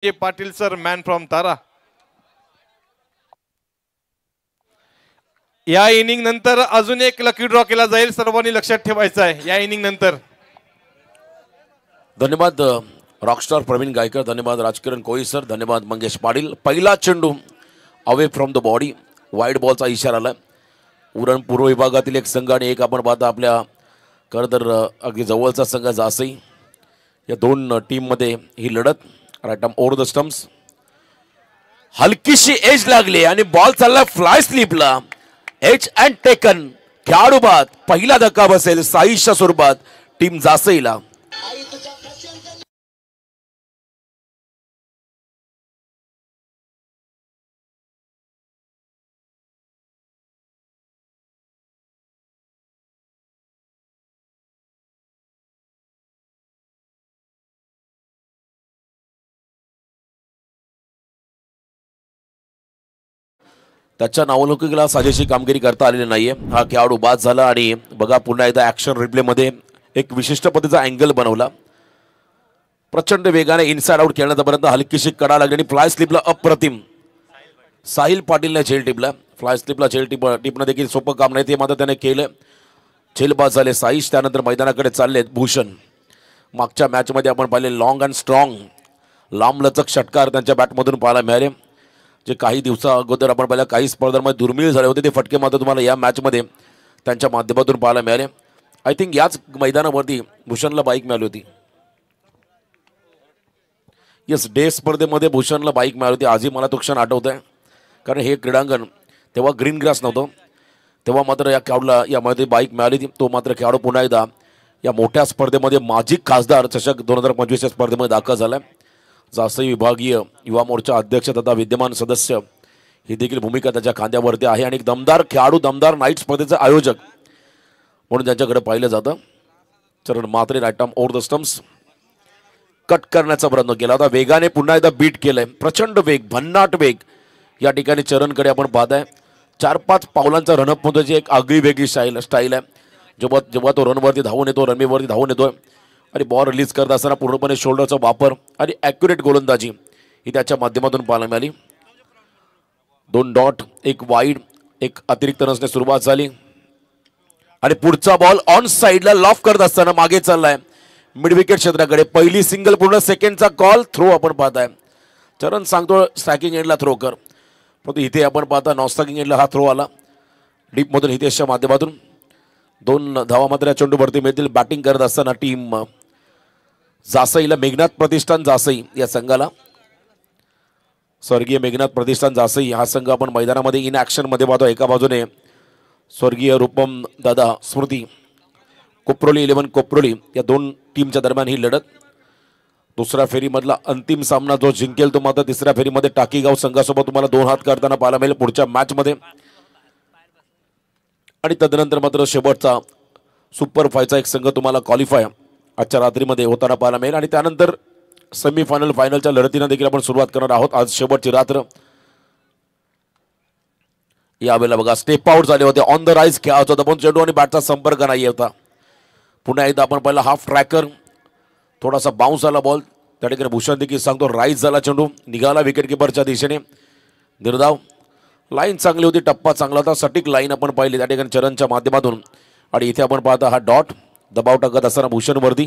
K Patil sir man from Tara. या inning नंतर अजून एक लकी ड्रॉ केला जाईल, सर्वांनी लक्षात ठेवायचं आहे. या इनिंग नंतर धन्यवाद रॉकस्टार प्रवीण गायकर, धन्यवाद राजकिरण कोळी सर, धन्यवाद मंगेश पाटील. पहिला चेंडू away from the body, wide बॉलचा इशारा आला. उरण पूर्व विभागातील एक संघ आणि एक आपण पाहता आपल्या खरंतर अगदी जवळचा संघ जासई. या दोन टीममध्ये ही लढत. Right arm over the stumps, हलकीशी एज लागली आणि बॉल चालला फ्लाय स्लिपला. एज अँड टेकन, खेळाडू बाद. पहिला धक्का बसेल साईशच्या स्वरूपात टीम जासईला. त्याच्या नावलौकिकला साजेशी कामगिरी करता आलेली नाहीये. हा खेळाडू बाद झाला आणि बघा पुन्हा एकदा ऍक्शन रिप्लेमध्ये एक विशिष्ट पद्धतीचा अँगल बनवला. प्रचंड वेगाने इनसाइड आउट खेळण्यापर्यंत हलकीशी कडा लागली आणि फ्लाय स्लिपला अप्रतिम साहिल पाटीलने झेल टिपला. फ्लाय स्लिपला झेल टिपणं देखील सोपं काम नाही, ते मात्र त्याने केलं. झेलबाद झाले साईश. त्यानंतर मैदानाकडे चाललेत भूषण. मागच्या मॅचमध्ये आपण पाहिले लॉंग अँड स्ट्रॉंग लांबलचक षटकार त्यांच्या बॅटमधून पाहायला मिळाले, जे काही दिवसा अगोदर आपण पाहिलं काही स्पर्धांमध्ये दुर्मिळ झाले होते. ते फटके मात्र तुम्हाला या मॅचमध्ये त्यांच्या माध्यमातून पाहायला मिळाले. आय थिंक याच मैदानावरती भूषणला बाईक मिळाली होती. येस, डे स्पर्धेमध्ये भूषणला बाईक मिळाली होती. आजही मला तो क्षण आठवत आहे, कारण हे क्रीडांगण तेव्हा ग्रीन ग्रास नव्हतं. तेव्हा मात्र या खेळाडूला यामध्ये बाईक मिळाली होती. तो मात्र खेळाडू पुन्हा एकदा या मोठ्या स्पर्धेमध्ये माजी खासदार चषक 2025 स्पर्धेमध्ये दाखल झाला. जासई विभागीय युवा मोर्चा अध्यक्ष तथा विद्यमान सदस्य ही देखील भूमिका त्याच्या खांद्यावरती आहे. आणि एक दमदार खेळाडू, दमदार नाईट स्पर्धेचा आयोजक म्हणून त्यांच्याकडे पाहिलं जातं. Charan Matre right arm over the stumps, cut करण्याचा प्रयत्न केला होता. वेगाने पुन्हा एकदा बीट केलंय. प्रचंड वेग, भन्नाट वेग या ठिकाणी चरणकडे आपण पाहताय. 4-5 पावलांचा रनअप मध्ये एक आगळी वेगळी स्टाईल आहे. जेव्हा तो रनवरती धावून येतो, रनवेवरती धावून येतोय आणि बॉल रिलीज करत असताना पूर्णपणे शोल्डरचा वापर आणि ॲक्युरेट गोलंदाजी ही त्याच्या माध्यमातून पाहायला मिळाली. 2 डॉट, एक वाईड, एक अतिरिक्त रन्सने सुरुवात झाली आणि पुढचा बॉल ऑन साईडला लॉफ करत असताना मागे चाललाय मिड विकेट क्षेत्राकडे. पहिली सिंगल पूर्ण, सेकंडचा कॉल, थ्रो आपण पाहताय. चरण सांगतो स्ट्रायकिंग एंडला थ्रो कर, परंतु इथे आपण पाहता नॉन स्ट्रायकिंग एंडला हा थ्रो आला डीपमधून हितेशच्या माध्यमातून. 2 धावा मात्र या चेंडूवरती मिळतील. बॅटिंग करत असताना टीम जासईला मेघनाथ प्रतिष्ठान जासई या संघाला, स्वर्गीय मेघनाथ प्रतिष्ठान जासई हा संघ आपण मैदानामध्ये इन ॲक्शन मध्ये पाहतो. एका बाजूने स्वर्गीय रूपम दादा स्मृती कोप्रोली 11 कोप्रोली या 2 टीमच्या दरम्यान ही लढत. दुसऱ्या फेरीमधला अंतिम सामना जो जिंकेल तो मात्र तिसऱ्या फेरीमध्ये टाकीगाव संघासोबत तुम्हाला 2 हात करताना पाहायला मिळेल पुढच्या मॅचमध्ये. आणि तदनंतर मात्र शेवटचा सुपर 5चा एक संघ तुम्हाला क्वालिफाय आजच्या रात्रीमध्ये होताना पाहायला मिळेल. आणि त्यानंतर सेमीफायनल फायनलच्या लढतीनं देखील आपण सुरुवात करणार आहोत. आज शेवटची रात्र. यावेळेला बघा स्टेप आउट झाले होते, ऑन द राईज खेळायचा होता पण चेंडू आणि बॅटचा संपर्क नाही होता. पुन्हा एकदा आपण पाहिलं हाफ ट्रॅकर, थोडासा बाउन्स आला बॉल. त्या ठिकाणी भूषण देखील सांगतो राईज झाला चेंडू, निघाला विकेट किपरच्या दिशेने. निर्धाव लाईन चांगली होती, टप्पा चांगला होता, सटीक लाईन आपण पाहिली त्या ठिकाणी चरणच्या माध्यमातून. आणि इथे आपण पाहता हा डॉट दबाव टाकत असताना भूषणवरती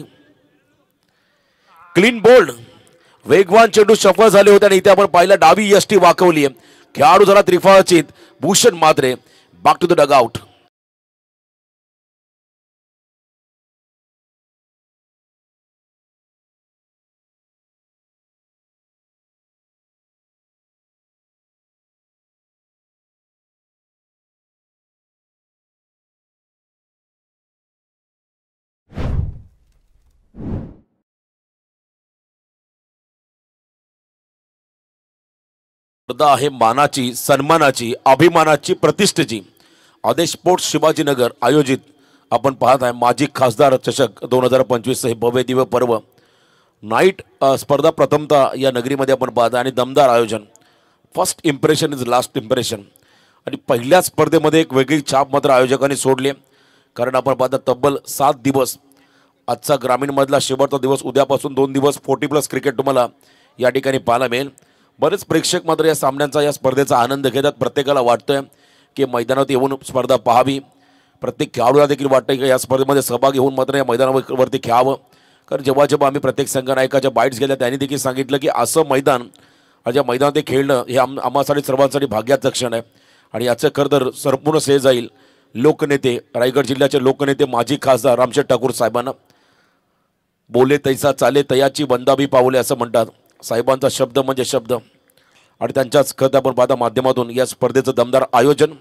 क्लीन बोल्ड, वेगवान चेंडू सफल झाले होते. आणि इथे आपण पाहिलं डावी यष्टी वाकवली, खेळाडू झाला त्रिफळाचीत. भूषण मात्रे बॅक टू द डगआउट. स्पर्धा आहे मानाची, सन्मानाची, अभिमानाची, प्रतिष्ठेची. आदेश स्पोर्ट्स शिवाजीनगर आयोजित आपण पाहत आहे माजी खासदार चषक 2025 हे भव्य दिव्य पर्व. नाईट स्पर्धा प्रथमतः या नगरीमध्ये आपण पाहत आहे आणि दमदार आयोजन. First impression is last impression. आणि पहिल्या स्पर्धेमध्ये एक वेगळी छाप मात्र आयोजकांनी सोडली, कारण आपण पाहता तब्बल 7 दिवस आजचा ग्रामीणमधला शेवटचा दिवस, उद्यापासून 2 दिवस 40+ क्रिकेट तुम्हाला या ठिकाणी पाहायला मिळेल. बरेच प्रेक्षक मात्र या सामन्यांचा या स्पर्धेचा आनंद घेतात. प्रत्येकाला वाटतंय की मैदानात येऊन स्पर्धा पाहावी. प्रत्येक खेळाडूला देखील वाटतं की या स्पर्धेमध्ये सहभागी होऊन मात्र या मैदानावरती खेळावं. कारण जेव्हा जेव्हा आम्ही प्रत्येक संघनायकाच्या बाईट्स गेल्या त्यांनी देखील सांगितलं की असं मैदान ज्या मैदानात खेळणं हे आम्हासाठी सर्वांसाठी भाग्याचं क्षण आहे. आणि याचं खरं तर संपूर्ण श्रेय जाईल लोकनेते, रायगड जिल्ह्याचे लोकनेते माजी खासदार रामशेठ ठाकूर साहेबांना. बोले तैसा चाले तयाची बंदाबी पावले असं म्हणतात. साहेबांचा शब्द म्हणजे शब्द. आणि त्यांच्याच खत आपण पाहता माध्यमातून या स्पर्धेचं दमदार आयोजन.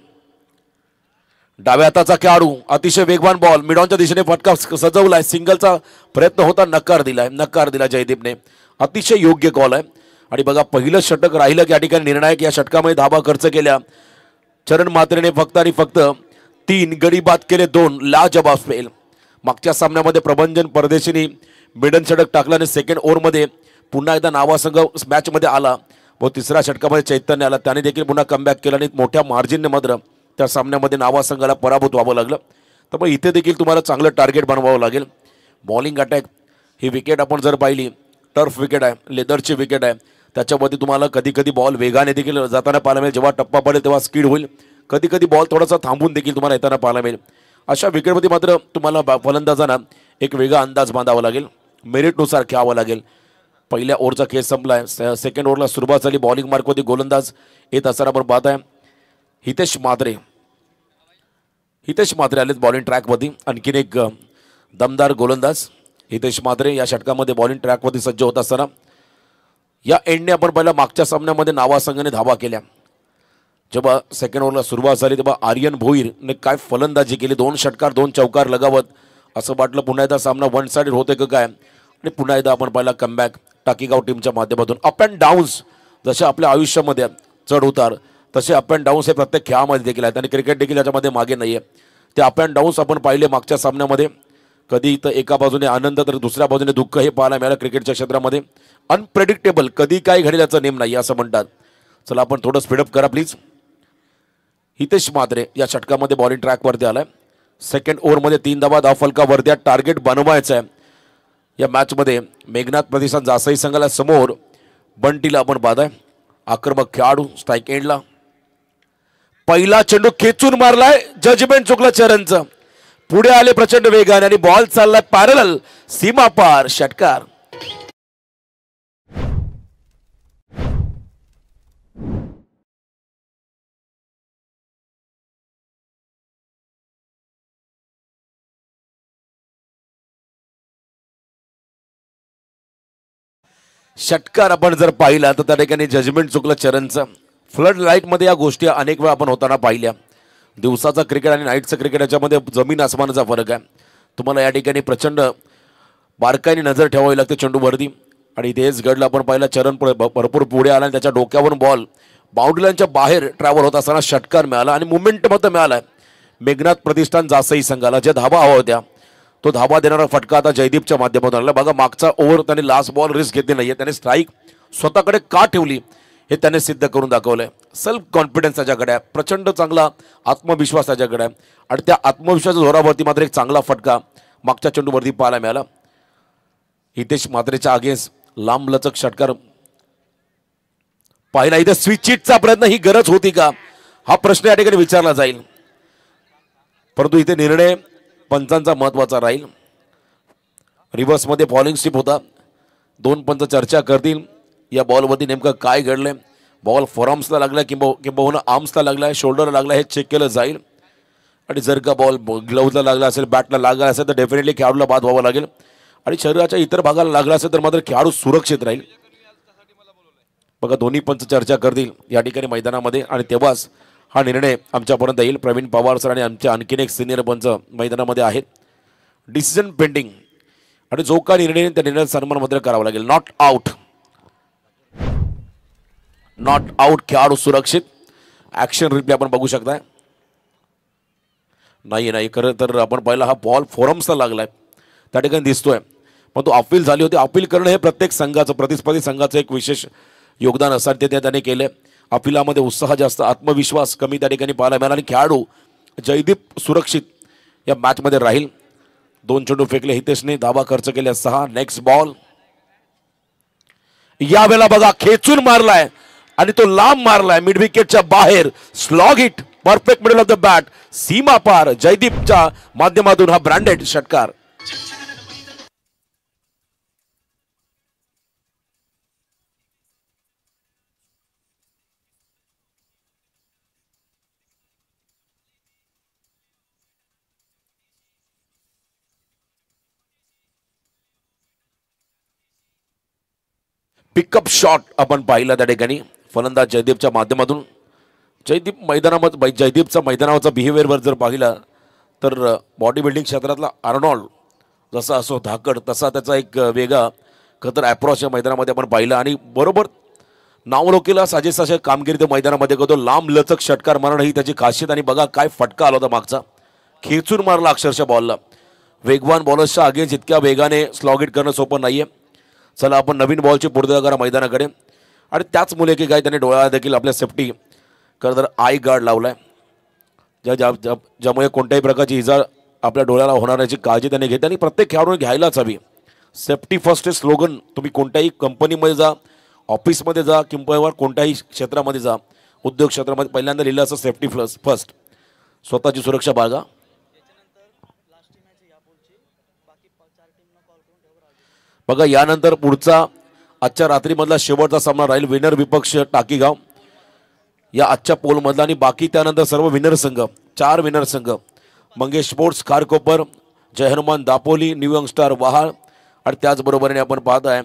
डाव्या हाताचा खेळाडू अतिशय वेगवान बॉल मिडॉनच्या दिशेने फटका सजवलाय. सिंगलचा प्रयत्न होता, नकार दिला जयदीपने. अतिशय योग्य कॉल आहे. आणि बघा पहिलं षटक राहिलं की या ठिकाणी निर्णायक. या षटकामध्ये धाबा खर्च केल्या चरण म्हात्रेने फक्त आणि फक्त 3, गडी बाद केले 2. लाजवाब फेल. मागच्या सामन्यामध्ये प्रभंजन परदेशीने मिडन षटक टाकला आणि सेकंड ओव्हरमध्ये पुन्हा एकदा नावासंघ मॅचमध्ये आला व तिसऱ्या षटकामध्ये चैतन्य आला. त्याने देखील पुन्हा कमबॅक केला आणि मोठ्या मार्जिनने मात्र त्या सामन्यामध्ये नावासंघाला पराभूत व्हावं लागलं. तर मग इथे देखील तुम्हाला चांगलं टार्गेट बनवावं लागेल. बॉलिंग अटॅक ही विकेट आपण जर पाहिली टर्फ विकेट आहे, लेदरची विकेट आहे. त्याच्यामध्ये तुम्हाला कधी कधी बॉल वेगाने देखील जाताना पाहायला मिळेल. जेव्हा टप्पा पडेल तेव्हा स्पीड होईल. कधी कधी बॉल थोडासा थांबून देखील तुम्हाला येताना पाहायला मिळेल. अशा विकेटमध्ये मात्र तुम्हाला फलंदाजांना एक वेगळा अंदाज बांधावा लागेल. मेरिटनुसार खेळावं लागेल. पहिल्या ओव्हरचा खेळ संपलाय. सेकंड ओव्हरला सुरुवात झाली. बॉलिंग मार्कवरती गोलंदाज येत असताना आपण पाहत आहे हितेश म्हात्रे आलेत बॉलिंग ट्रॅकवरती. आणखीन एक दमदार गोलंदाज हितेश म्हात्रे या षटकामध्ये बॉलिंग ट्रॅकवरती सज्ज होत असताना या एंडने आपण पहिला मागच्या सामन्यामध्ये नावासंघाने धावा केल्या. जेव्हा सेकंड ओव्हरला सुरुवात झाली तेव्हा आर्यन भोईरने काय फलंदाजी केली. 2 षटकार 2 चौकार लगावत. असं वाटलं पुन्हा एकदा सामना वन साइडेड होते का काय. आणि पुन्हा एकदा आपण पाहिला कमबॅक टाकीगाव टीमच्या माध्यमातून. अप अँड डाऊन्स जसे आपल्या आयुष्यामध्ये चढ उतार तसे अप अँड डाऊन्स हे प्रत्येक खेळामध्ये देखील आहेत. आणि क्रिकेट देखील याच्यामध्ये मागे नाही आहे. ते अप अँड डाऊन्स आपण पाहिले मागच्या सामन्यामध्ये. कधी तर एका बाजूने आनंद तर दुसऱ्या बाजूने दुःख हे पाहायला मिळालं क्रिकेटच्या क्षेत्रामध्ये. अनप्रेडिक्टेबल, कधी काय घडेल याचा नेम नाही असं म्हणतात. चला आपण थोडं स्पीडअप करा प्लीज. हितेश म्हात्रे या षटकामध्ये बॉलिंग ट्रॅकवरती आलाय. सेकंड ओव्हरमध्ये 3 धावा फलका वरती टार्गेट बनवायचं आहे. या मॅचमध्ये मेघनाथ प्रतिसाद जासई संघाला समोर बंटीला आपण पाहताय. आक्रमक खेळाडू स्ट्राईक एंडला. पहिला चेंडू खेचून मारलाय. जजमेंट चुकलं चरणचं. पुढे आले प्रचंड वेगाने आणि बॉल चाललाय पॅरलल सीमा पार. षटकार. षटकार आपण जर पाहिला तर त्या ठिकाणी जजमेंट चुकलं चरणचं. फ्लड लाईटमध्ये या गोष्टी अनेक वेळा आपण होताना पाहिल्या. दिवसाचा क्रिकेट आणि नाईटचं क्रिकेट याच्यामध्ये जमीन आसमानाचा फरक आहे. तुम्हाला या ठिकाणी प्रचंड बारकाईने नजर ठेवावी लागते चेंडूवरती. आणि तेच घडलं आपण पाहिलं. चरण भरपूर पुढे आला आणि त्याच्या डोक्यावरून बॉल बाउंड्री लाईनच्या बाहेर ट्रॅव्हल होत असताना षटकार मिळाला आणि मुवमेंट मात्र मिळाला. मेघनाथ प्रतिष्ठान जासई संघाला जे धाबा हवा होत्या तो धाबा देणारा फटका आता जयदीपच्या माध्यमातून आला. बघा मागचा ओव्हर त्याने लास्ट बॉल रिस्क घेतली नाहीये. त्याने स्ट्राईक स्वतःकडे का ठेवली हे त्याने सिद्ध करून दाखवलंय. सेल्फ कॉन्फिडन्स त्याच्याकडे आहे. प्रचंड चांगला आत्मविश्वास त्याच्याकडे आहे. आणि त्या आत्मविश्वासाच्या जोरावरती मात्र एक चांगला फटका मागच्या चेंडूवरती पाहायला मिळाला. हितेश म्हात्रेच्या अगेन्स्ट लांबलचक षटकार पाहिला. इथे स्विच चिटचा प्रयत्न ही गरज होती का हा प्रश्न या ठिकाणी विचारला जाईल. परंतु इथे निर्णय पंचांचा महत्वाचा राहील. रिव्हर्समध्ये फॉलिंग स्टिप होता. 2 पंच चर्चा करतील या बॉलवरती नेमकं काय घडलंय. बॉल फॉरआर्म्सला लागला किंवा आर्म्सला लागलाय, शोल्डरला लागला हे चेक केलं जाईल. आणि जर का बॉल ग्लव्हजला लागला असेल, बॅटला लागला असेल तर डेफिनेटली खेळाडूला बाद व्हावं लागेल. आणि शरीराच्या इतर भागाला लागला असेल तर मात्र खेळाडू सुरक्षित राहील. बघा दोन्ही पंच चर्चा करतील या ठिकाणी मैदानामध्ये आणि तेव्हाच हा निर्णय आमच्यापर्यंत येईल. प्रवीण पवार सर आणि आमचे आणखीन एक सिनियर पंच मैदानामध्ये आहेत. डिसिजन पेंडिंग आणि जो काय निर्णय त्या निर्णयाचा सन्मान मात्र करावा लागेल. नॉट आउट खेळाडू सुरक्षित. ऍक्शन रिप्ले आपण बघू शकताय. नाही खरं तर आपण पाहिला हा बॉल फोरम्सला लागलाय त्या ठिकाणी दिसतोय. पण तो अपील झाली होती. अपील करणं हे प्रत्येक संघाचं प्रतिस्पर्धी संघाचं एक विशेष योगदान असतं ते त्याने केलं. अपिलामध्ये उत्साह जास्त, आत्मविश्वास कमी त्या ठिकाणी पाहायला मिळाला. आणि खेळाडू जयदीप सुरक्षित या मॅचमध्ये राहील. 2 चेंडू फेकले हितेशने, धावा खर्च केल्या 6. Next ball. यावेळेला बघा खेचून मारलाय आणि तो लांब मारलाय मिड विकेटच्या बाहेर. Slog hit perfect middle of the bat, सीमा पार. जयदीपच्या माध्यमातून हा ब्रँडेड षटकार. पिकअप शॉट आपण पाहिला त्या ठिकाणी फलंदाज जयदीपच्या माध्यमातून. जयदीपचा मैदानावरचा बिहेवियरवर जर पाहिला तर बॉडी बिल्डिंग क्षेत्रातला आर्नॉल्ड जसा असो धाकड तसा त्याचा एक वेगळा खतर अप्रोच या मैदानामध्ये आपण पाहिला. आणि बरोबर नावलोकीला साजेस अशा कामगिरी त्या मैदानामध्ये करतो. लांब लचक षटकार मारणं ही त्याची खासियत. आणि बघा काय फटका आला होता मागचा, खेचून मारला अक्षरशः बॉलला. वेगवान बॉलर्सच्या अगेन्स्ट इतक्या वेगाने स्लॉग हिट करणं सोपं नाहीये. चला आपण नवीन बॉलची पूर्तता करा मैदानाकडे. आणि त्याच मुले की काय त्याने डोळ्याला देखील आपल्या सेफ्टी तर आय गार्ड लावलाय, ज्यामुळे कोणत्याही प्रकारची इजा आपल्या डोळ्याला होणाऱ्याची काळजी त्याने घेते. आणि प्रत्येक खेळाडूने घ्यायलाच हवी. सेफ्टी फर्स्ट हे स्लोगन तुम्ही कोणत्याही कंपनीमध्ये जा, ऑफिसमध्ये जा किंवा कोणत्याही क्षेत्रामध्ये जा, उद्योग क्षेत्रामध्ये पहिल्यांदा लिहिलं असं सेफ्टी फर्स्ट. स्वतःची सुरक्षा बाळगा. बघा यानंतर पुढचा आजच्या रात्रीमधला शेवटचा सामना राहील विनर विपक्ष टाकीगाव या आजच्या पोलमधला. आणि बाकी त्यानंतर सर्व विनर संघ, 4 विनर संघ मंगेश स्पोर्ट्स खारकोपर, जय हनुमान दापोली, न्यू यंगस्टार वहाळ आणि त्याचबरोबरीने आपण पाहत आहे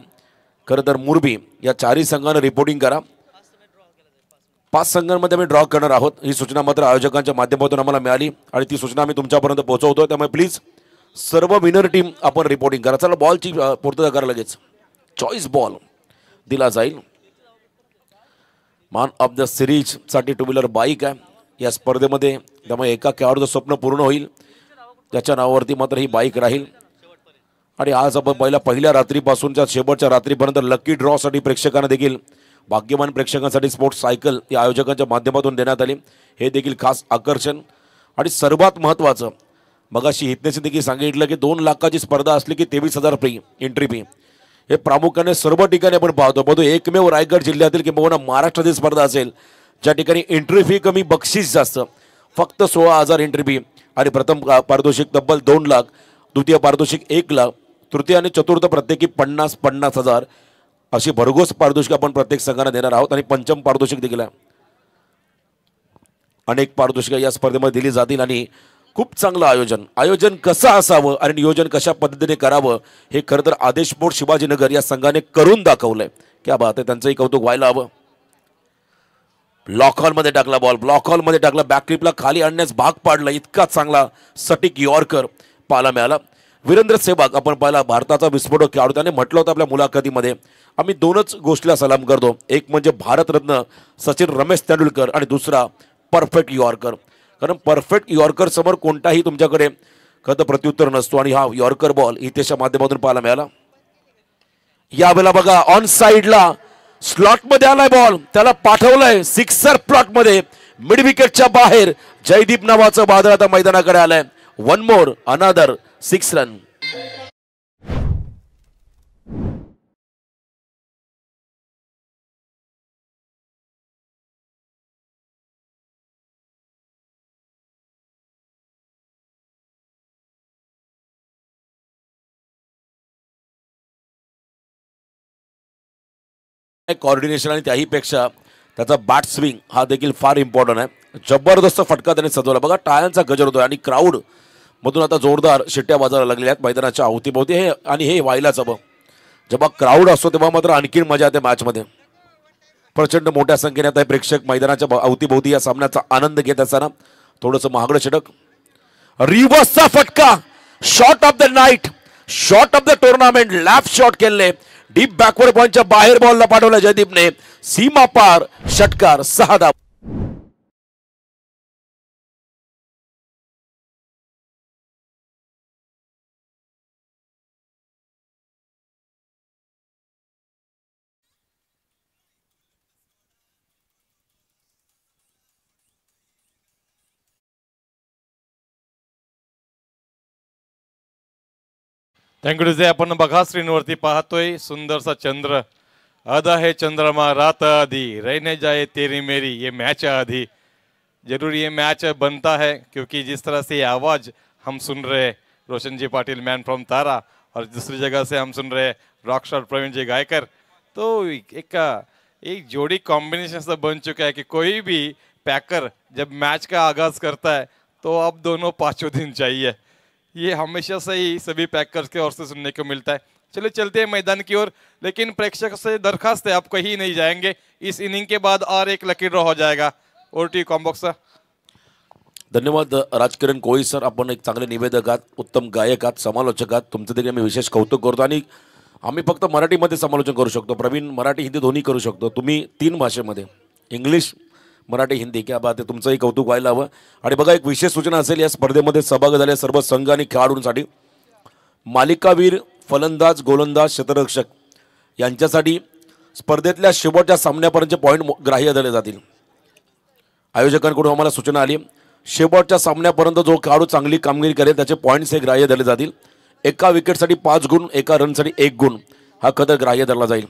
खरं तर मुरबी या 4ही संघानं रिपोर्टिंग करा. 5 संघांमध्ये आम्ही ड्रॉ करणार आहोत. ही सूचना मात्र आयोजकांच्या माध्यमातून आम्हाला मिळाली आणि ती सूचना आम्ही तुमच्यापर्यंत पोहोचवतो. त्यामुळे प्लीज सर्व विनर टीम आपण रिपोर्टिंग करा. चला बॉलची पूर्तता करा लगेच. चॉईस बॉल दिला जाईल. मॅन ऑफ द सिरीज साठी 2 व्हीलर बाईक आहे या स्पर्धेमध्ये. त्यामुळे एका खेळाडूचं स्वप्न पूर्ण होईल, त्याच्या नावावरती मात्र ही बाईक राहील. आणि आज आपण पहिल्या रात्रीपासूनच्या शेवटच्या रात्रीपर्यंत लकी ड्रॉसाठी प्रेक्षकांना देखील भाग्यवान प्रेक्षकांसाठी स्पोर्ट्स सायकल या आयोजकांच्या माध्यमातून देण्यात आली. हे देखील खास आकर्षण. आणि सर्वात महत्त्वाचं मगाशी हितनेशी देखील सांगितलं की 2 लाखाची स्पर्धा असली की 23,000 फ्री एंट्री फी. हे प्रामुख्याने सर्व ठिकाणी आपण पाहतो. परंतु एकमेव रायगड जिल्ह्यातील किंवा महाराष्ट्रातील स्पर्धा असेल ज्या ठिकाणी एंट्री फी कमी बक्षीस जास्त. फक्त 16,000 एंट्री फी आणि प्रथम पारितोषिक तब्बल 2 लाख, द्वितीय पारितोषिक 1 लाख, तृतीय आणि चतुर्थ प्रत्येकी 50,000 अशी भरघोस पारितोषिक आपण प्रत्येक संघाने देणार आहोत. आणि पंचम पारितोषिक देखील आहे. अनेक पारितोषिक या स्पर्धेमध्ये दिली जातील. आणि खूप चांगलं आयोजन कसं असावं आणि नियोजन कशा पद्धतीने करावं हे खरं तर आदेश स्पोर्ट्स शिवाजीनगर या संघाने करून दाखवलंय. क्या बात आहे, त्यांचंही कौतुक व्हायला हवं. ब्लॉक हॉलमध्ये टाकला बॉल, ब्लॉक हॉलमध्ये टाकला, बॅकक्लिपला खाली आणण्यास भाग पाडला. इतका चांगला सटीक यॉर्कर पाहायला मिळाला. वीरेंद्र सेहवाग आपण पाहिला भारताचा विस्फोटक खेळाडू. त्याने म्हटलं होतं आपल्या मुलाखतीमध्ये आम्ही 2च गोष्टीला सलाम करतो, एक म्हणजे भारतरत्न सचिन रमेश तेंडुलकर आणि दुसरा परफेक्ट यॉर्कर. कारण परफेक्ट यॉर्कर समोर कोणताही तुमच्याकडे खरं प्रत्युत्तर नसतो. आणि हा यॉर्कर बॉल हितेशच्या माध्यमातून पाहायला मिळाला. यावेळेला बघा ऑन साइडला स्लॉट मध्ये आलाय बॉल, त्याला पाठवलंय सिक्सर प्लॉट मध्ये मिड विकेटच्या बाहेर. जयदीप नावाचं बादल आता मैदानाकडे आलंय. 1 मोर अनदर 6 रन. कोऑर्डिनेशन आणि त्याही पेक्षा त्याचा बॅट स्विंग हा देखील फार इम्पॉर्टंट आहे. जबरदस्त फटका त्याने सजवला. बघा टाळ्यांचा गजर होतोय आणि क्राऊड मधून आता जोरदार शिट्ट्या वाजायला लागलेल्या आहेत मैदानाच्या अवतीभोवती. हे आणि हे व्हायलाच हवं. जेव्हा क्राऊड असतो तेव्हा मात्र आणखीन मजा येते मॅचमध्ये. प्रचंड मोठ्या संख्येने आता प्रेक्षक मैदानाच्या अवतीभोवती या सामन्याचा आनंद घेत असताना थोडंसं महागडं षटक. रिव्हर्सचा फटका, shot of the night, shot of the tournament, left shot केले. डीप बॅकवर्ड पॉइंटच्या बाहेर बॉलला पाठवला जयदीपने. सीमा पार षटकार 6 धावा. थँक्यू. आपण बघा स्क्रीनवरती पाहतोय सुंदरसा चंद्र आधा है चंद्रमा रात आधी रहने जाए तेरी मेरी, ये मैच आधी। जरूर ये मैच बनता है क्योंकि जिस तरह से आवाज हम सुन रहे हैं रोशन जी पाटिल मैन फ्रॉम तारा, और दूसरी जगह से हम सुन रहे हैं रॉक स्टार प्रवीण जी गायकर, तो एक जोड़ी कॉम्बिनेशन से बन चुका है कि कोई भी पैकर जब मैच का आगाज करता है तो अब दोनों पांचों दिन चाहिए। ये हमेशा से ही सभी पैकर्स के ओर से सुनने को मिलता है। चलिए चलते हैं मैदान की ओर, लेकिन प्रेक्षक से दरखास्त है आप कहीं नहीं जाएंगे। इस इनिंग के बाद और एक लकी ड्रॉ हो जाएगा। ओवर टू कॉम्बॉक्स सर। धन्यवाद राजकिरण कोळी सर, आपण एक चांगले निवेदक आहात, उत्तम गायक आहात, समालोचक आहात, तुमचं देखील मी विशेष कौतुक करतो। आणि आम्ही फक्त मराठीमध्ये समालोचन करू शकतो, प्रवीण मराठी हिंदी दोन्ही करू शकतो, तुम्ही 3 भाषेमध्ये इंग्लिश मराठी हिंदी, क्या बात आहे, तुमचंही कौतुक व्हायला हवं। आणि बघा एक विशेष सूचना असेल, या स्पर्धेमध्ये सहभागी झालेल्या सर्व संघ आणि खेळाडूंसाठी मालिकावीर, फलंदाज, गोलंदाज, क्षेत्ररक्षक यांच्यासाठी स्पर्धेतल्या शेवटच्या सामन्यापर्यंतचे पॉईंट ग्राह्य धरले जातील। आयोजकांकडून आम्हाला सूचना आली, शेवटच्या सामन्यापर्यंत जो खेळाडू चांगली कामगिरी करेल त्याचे पॉईंट्स हे ग्राह्य धरले जातील। एका विकेटसाठी 5 गुण, एका रनसाठी 1 गुण हा कदर ग्राह्य धरला जाईल।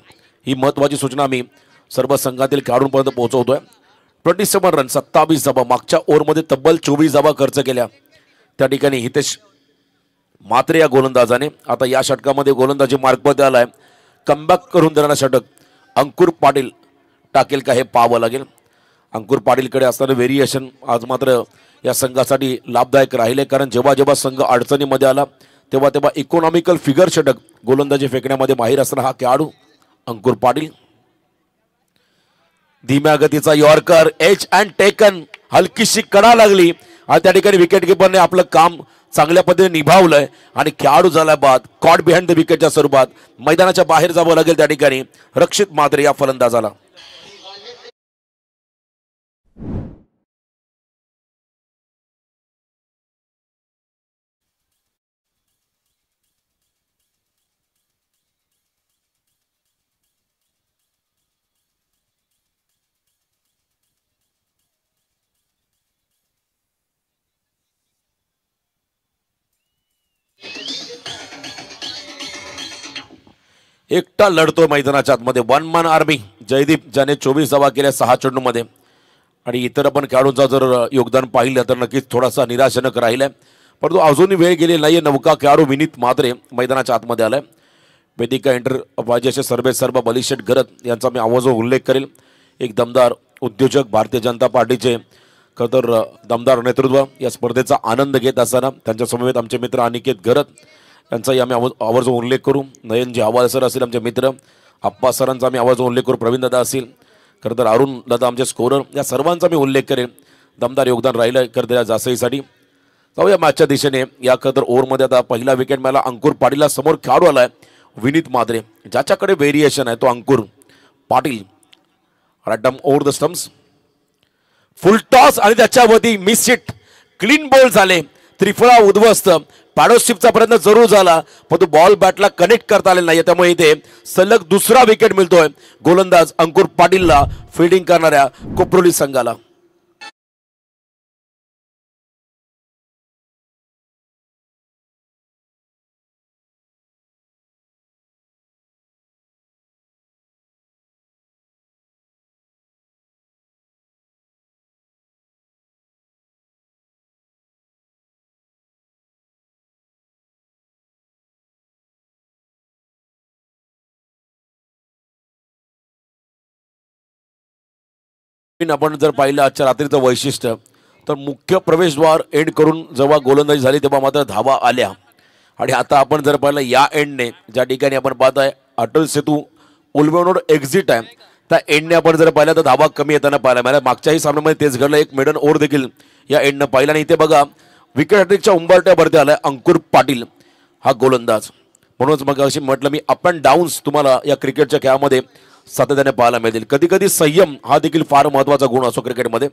ही महत्त्वाची सूचना आम्ही सर्व संघातील खेळाडूंपर्यंत पोहोचवतोय। 27 रन, 27 धावा, मागच्या ओव्हरमध्ये तब्बल 24 धावा खर्च केल्या। त्या ठिकाणी हितेश मात्रे या गोलंदाजाने आता या षटकामध्ये गोलंदाजी मार्कमध्ये आलाय। कमबॅक करून देणारा षटक अंकुर पाटील टाकेल का हे पाहावं लागेल। अंकुर पाटीलकडे असणारे व्हेरिएशन आज मात्र या संघासाठी लाभदायक राहिले, कारण जेव्हा जेव्हा संघ अडचणीमध्ये आला तेव्हा तेव्हा इकॉनॉमिकल फिगर षटक गोलंदाजी फेकण्यामध्ये माहीर असणारा हा खेळाडू अंकुर पाटील। धीम्या गतीचा यॉर्कर, एच अँड टेकन, हलकीशी कडा लागली आणि त्या ठिकाणी विकेट किपरने आपलं काम चांगल्या पद्धतीने निभावलंय आणि खेळाडू झाला बाद, कॉट बिहाइंड द विकेटच्या स्वरूपात मैदानाच्या बाहेर जावं लागेल त्या ठिकाणी रक्षित मात्रे या फलंदाजाला। एकटा लढतोय मैदानाच्या आतमध्ये, 1 man आर्मी जयदीप, ज्याने 24 धावा केल्या 6 चेंडूमध्ये। आणि इतर आपण खेळाडूंचा जर योगदान पाहिलं तर नक्कीच थोडासा निराशजनक राहिलाय, परंतु अजूनही वेळ गेली नाहीये। नवका खेळाडू विनीत मात्रे मैदानाच्या आतमध्ये आलाय। वेदिका एंटरप्राइजेसचे सर्व बलिशेठ गरत यांचा मी आवाजावर उल्लेख करेल। एक दमदार उद्योजक, भारतीय जनता पार्टीचे खरं तर दमदार नेतृत्व या स्पर्धेचा आनंद घेत असताना त्यांच्या समवेत आमचे मित्र अनिकेत गरत यांचाही आम्ही आवर्जून उल्लेख करू। नयनजी हवाल सर असतील आमचे मित्र, आप्पा सरांचा आम्ही आवर्जून उल्लेख करू, प्रवीण दादा असतील, खरं तर अरुण दादा आमचे स्कोरर, या सर्वांचा मी उल्लेख करेन। दमदार योगदान राहिलं खरं तर जासईसाठी। जाऊया मॅचच्या दिशेने। या खरं तर ओव्हरमध्ये आता पहिला विकेट मिळाला अंकुर पाटीलला, समोर खेळाडू आलाय विनीत मात्रे, ज्याच्याकडे व्हेरिएशन आहे तो Ankur Patil. Random over the stumps, full toss आणि त्याच्यावरती मिस हिट, क्लीन बॉल झाले, त्रिफळा उद्ध्वस्त, पार्टनरशिपचा प्रयत्न जरूर झाला पण तो बॉल बॅटला कनेक्ट करता आलेला नाही, त्यामुळे इथे सलग दुसरा विकेट मिळतोय गोलंदाज अंकुर पाटीलला, फिल्डिंग करणाऱ्या कोपरोली संघाला। आपण जर पाहिलं आजच्या रात्रीचं वैशिष्ट्य तर मुख्य प्रवेशद्वार एंड करून जेव्हा गोलंदाजी झाली तेव्हा मात्र धावा आल्या। आणि आता आपण जर पाहिलं या एंडने, ज्या ठिकाणी आपण पाहताय अटल सेतू उल्वेनोड एक्झिट आहे, त्या एंडने आपण जर पाहिलं तर धावा कमी येताना पाहायला मिळाल्या। मागच्याही सामन्यामध्ये तेच घडलं, एक मेडन ओव्हर देखील या एंडनं पाहिला। आणि इथे बघा विकेट हॅट्रिकच्या उंबरठ्यावरती आलाय अंकुर पाटील हा गोलंदाज। म्हणूनच मग अशी म्हटलं मी, अप अँड डाऊन्स तुम्हाला या क्रिकेटच्या खेळामध्ये सातत्याने पाहायला मिळतील। कधी कधी संयम हा देखील फार महत्त्वाचा गुण असतो क्रिकेटमध्ये।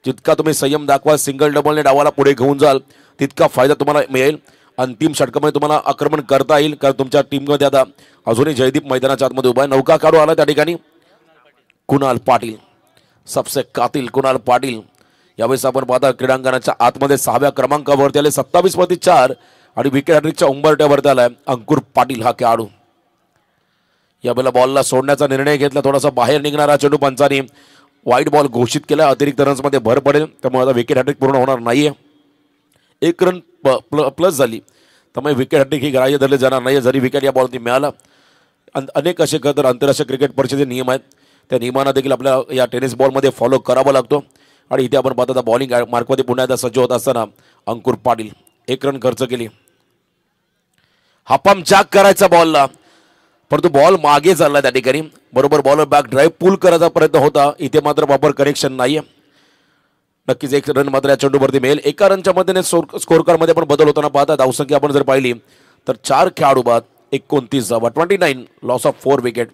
जितका तुम्ही संयम दाखवा, सिंगल डबलने डावाला पुढे घेऊन जाल तितका फायदा तुम्हाला मिळेल। अंतिम षटकामध्ये तुम्हाला आक्रमण करता येईल, कारण तुमच्या टीममध्ये आता अजूनही जयदीप मैदानाच्या आतमध्ये उभा आहे। नौका काढू आला त्या ठिकाणी कुणाल पाटील, सबसे कातिल कुणाल पाटील। यावेळेस आपण पाहता क्रीडांगणाच्या आतमध्ये 6व्या क्रमांकावरती आले, 27/4 आणि विकेट हॅट्रिकच्या उंबरठ्यावरती आलाय अंकुर पाटील हा खेळाडू। यावेळेला बॉलला सोडण्याचा निर्णय घेतला, थोडासा बाहेर निघणारा चेंडू पंचांनी वाईट बॉल घोषित केला. अतिरिक्त रन्समध्ये भर पडेल, त्यामुळे आता विकेट हॅट्रिक पूर्ण होणार नाहीये. 1 रन प्लस झाली, त्यामुळे विकेट हॅट्रिक ही ग्राह्य धरले जाणार नाही जरी विकेट या बॉलनी मिळाला. अनेक असे तर आंतरराष्ट्रीय क्रिकेट परिषदेचे नियम आहेत, त्या नियमांना देखील आपल्या या टेनिस बॉलमध्ये फॉलो करावा लागतो. आणि इथे आपण पाहता बॉलिंग मार्कमध्ये पुन्हा एकदा सज्ज होत असताना अंकुर पाटील 1 रन खर्च केली. हापम जाक करायचा बॉलला, परंतु बॉल मागे चालला त्या ठिकाणी. बरोबर बॉलर बॅक ड्राईव्ह पुल करायचा प्रयत्न होता, इथे मात्र प्रॉपर कनेक्शन नाहीये. नक्कीच 1 रन मात्र या चेंडूवरती मिळेल. 1 रनच्या मध्येने स्कोर कार्डमध्ये पण बदल होताना पाहता. धावसंख्या आपण जर पाहिली तर 4 खेळाडू बाद, 29 धावा, 29, loss of 4 wicket.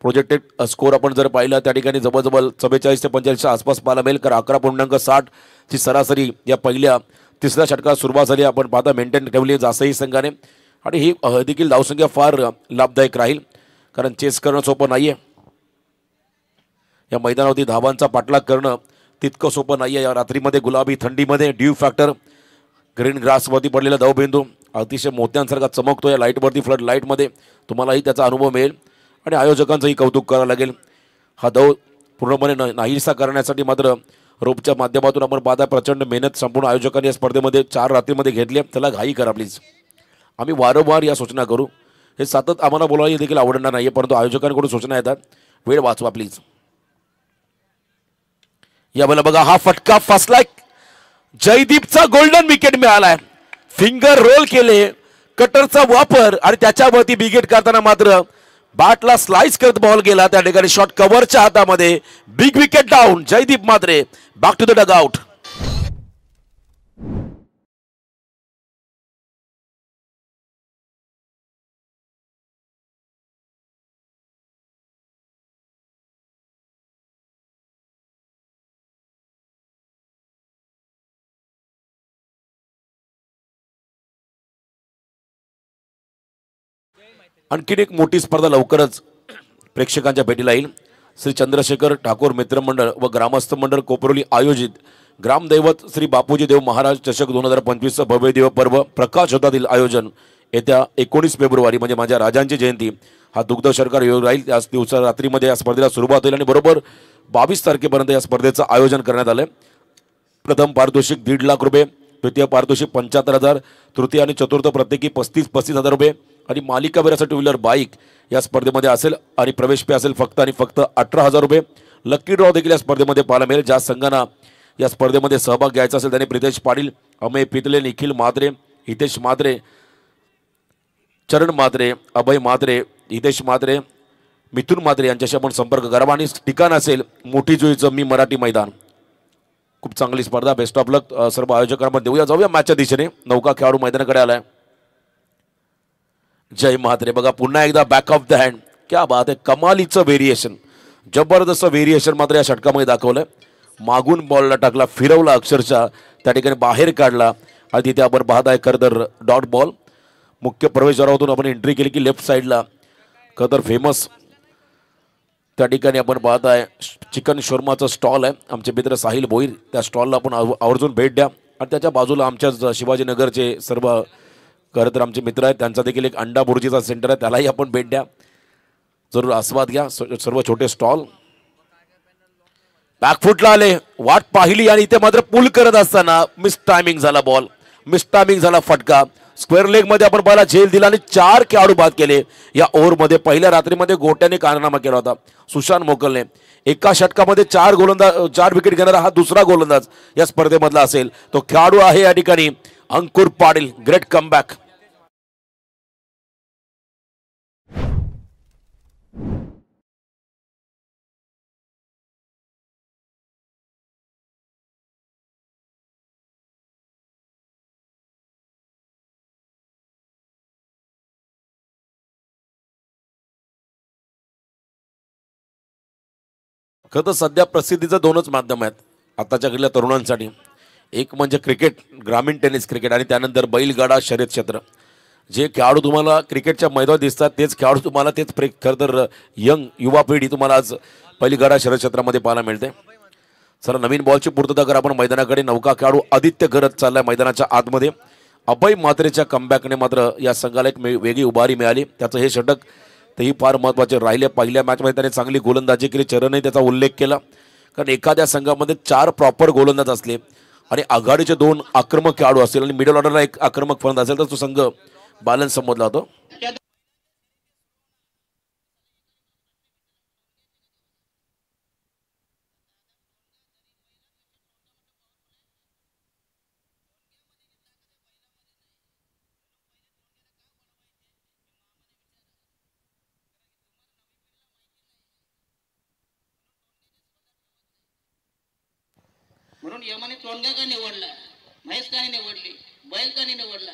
Projected score आपण जर पाहिला त्या ठिकाणी जवळजवळ 44 ते 45च्या आसपास पाहायला मिळेल, कारण 11.60 ची सरासरी या पहिल्या तिसऱ्या षटकात सुरुवात झाली. आपण पाहता मेंटेन ठेवली जास्तही संघाने, आणि ही देखील धावसंख्या फार लाभदायक राहील, कारण चेस करणं सोपं नाहीये. या मैदानावरती धावांचा पाठलाग करणं तितकं सोपं नाहीये. या रात्रीमध्ये गुलाबी थंडीमध्ये ड्यू फॅक्टर, ग्रीन ग्रासवरती पडलेला दवबिंदू अतिशय मोत्यांसारखा चमकतो. या लाईटवरती फ्लड लाईटमध्ये तुम्हालाही त्याचा अनुभव मिळेल, आणि आयोजकांचंही कौतुक करावं लागेल. हा दव पूर्णपणे नाहीसा करण्यासाठी मात्र रोपच्या माध्यमातून आपण पाहता प्रचंड मेहनत संपूर्ण आयोजकांनी या स्पर्धेमध्ये 4 रात्रीमध्ये घेतली. त्याला घाई करा प्लीज. आम्ही वारंवार या सूचना करू, हे सतत आम्हाला बोलायला देखील आवडणार नाही, परंतु आयोजकांकडून सूचना येतात, वेळ वाचवा प्लीज. यावेळेला बघा हा फटका फसलाय, जयदीपचा गोल्डन विकेट मिळालाय. फिंगर रोल केले, कटरचा वापर, आणि त्याच्यावरती विकेट काढताना मात्र बॅटला स्लाइस करत बॉल गेला. त्या ठिकाणी शॉट कव्हरच्या हातामध्ये, big wicket down. Jaydeep Matre back to the dugout. आणखीन एक मोठी स्पर्धा लवकरच प्रेक्षकांच्या भेटीला येईल. श्री चंद्रशेखर ठाकूर मित्रमंडळ व ग्रामस्थ मंडळ कोपरोली आयोजित ग्रामदैवत श्री बापूजी देव महाराज चषक 2025 भव्य देव पर्व प्रकाश होतातील आयोजन येत्या 19 फेब्रुवारी म्हणजे माझ्या राजांची जयंती हा दुग्ध शर्करा योग राहील. त्याच दिवसा रात्रीमध्ये या स्पर्धेला सुरुवात होईल, आणि बरोबर 22 तारखेपर्यंत या स्पर्धेचं आयोजन करण्यात आलं. प्रथम पारितोषिक 1.5 लाख रुपये, द्वितीय पारितोषिक 75,000, तृतीय आणि चतुर्थ प्रत्येकी 35,000 रुपये, आणि मालिकावीर असा 2 व्हीलर बाईक या स्पर्धेमध्ये असेल, आणि प्रवेश फी असेल फक्त आणि फक्त 18,000 रुपये. लकी ड्रॉ देखील या स्पर्धेमध्ये पाहायला मिळेल. ज्या संघांना या स्पर्धेमध्ये सहभाग घ्यायचा असेल त्यांनी प्रितेश पाटील, अमय पितले, निखिल म्हात्रे, हितेश म्हात्रे, चरण म्हात्रे, अभय म्हात्रे, हितेश म्हात्रे, मिथुन म्हात्रे यांच्याशी आपण संपर्क करावा. आणि ठिकाण असेल मोठी जुईचं मी मराठी मैदान. खूप चांगली स्पर्धा, बेस्ट ऑफ लक सर्व आयोजकांना देऊया. जाऊया मॅचच्या दिशेने. नौका खेळाडू मैदानाकडे आलाय. जय म्हात्रे बघा पुन्हा एकदा बॅक ऑफ द हँड. क्या बात आहे, कमालीचं व्हेरिएशन, जबरदस्त व्हेरिएशन मात्र या षटकामध्ये दाखवलंय. मागून बॉलला टाकला, फिरवला, अक्षरशः त्या ठिकाणी बाहेर काढला, आणि तिथे आपण पाहत आहे खरं तर डॉट बॉल. मुख्य प्रवेशद्वारातून आपण एंट्री केली की लेफ्ट साईडला खरं तर फेमस त्या ठिकाणी आपण पाहत आहे चिकन शोरमाचं स्टॉल आहे. आमचे मित्र साहिल भोईर, त्या स्टॉलला आपण आवर्जून भेट द्या. आणि त्याच्या बाजूला आमच्याच शिवाजीनगरचे सर्व खरं तर आमचे मित्र आहेत, त्यांचा देखील एक अंडा बुर्जीचा सेंटर आहे, त्यालाही आपण भेट द्या, जरूर आस्वाद घ्या. सर्व छोटे स्टॉल. बॅकफुटला आले, वाट पाहिली, आणि इथे मात्र पुल करत असताना मिस टायमिंग झाला बॉल, मिस टायमिंग झाला फटका. स्क्वेअर लेग मध्ये आपण पाहिला, झेल दिला, आणि 4 खेळाडू बाद केले या ओव्हरमध्ये. पहिल्या रात्रीमध्ये गोट्याने कारनामा केला होता सुशांत मोकलने. एका षटकामध्ये 4 विकेट घेणारा हा दुसरा गोलंदाज या स्पर्धेमधला असेल. तो खेळाडू आहे या ठिकाणी अंकुर पाटील. Great comeback. खरं तर सध्या प्रसिद्धीचं 2च माध्यम आहेत आताच्या घडीला तरुणांसाठी. एक म्हणजे क्रिकेट, ग्रामीण टेनिस क्रिकेट, आणि त्यानंतर बैलगाडा शर्यत क्षेत्र. जे खेळाडू तुम्हाला क्रिकेटच्या मैदानात दिसतात तेच खेळाडू तुम्हाला तेच खरं तर यंग युवा पिढी तुम्हाला आज बैलगाडा शर्यत क्षेत्रामध्ये पाहायला मिळते. सर नवीन बॉलची पूर्तता कर आपण मैदानाकडे. नौका खेळाडू आदित्य करत चाललाय मैदानाच्या आतमध्ये. अभय म्हात्रेच्या कमबॅकने मात्र या संघाला एक वेगळी उभारी मिळाली. त्याचं हे षटक तेही फार महत्त्वाचे राहिले. पहिल्या मॅचमध्ये त्याने चांगली गोलंदाजी केली, चरणही त्याचा उल्लेख केला. कारण एखाद्या संघामध्ये 4 प्रॉपर गोलंदाज असले आणि आघाडीचे 2 आक्रमक खेळाडू असतील आणि मिडल ऑर्डरला एक आक्रमक फलंदाज असेल तर तो संघ बॅलन्स समजला जातो. म्हणून यमाने तोंडगा का निवडला, म्हैस का निवडली, बैल का निवडला.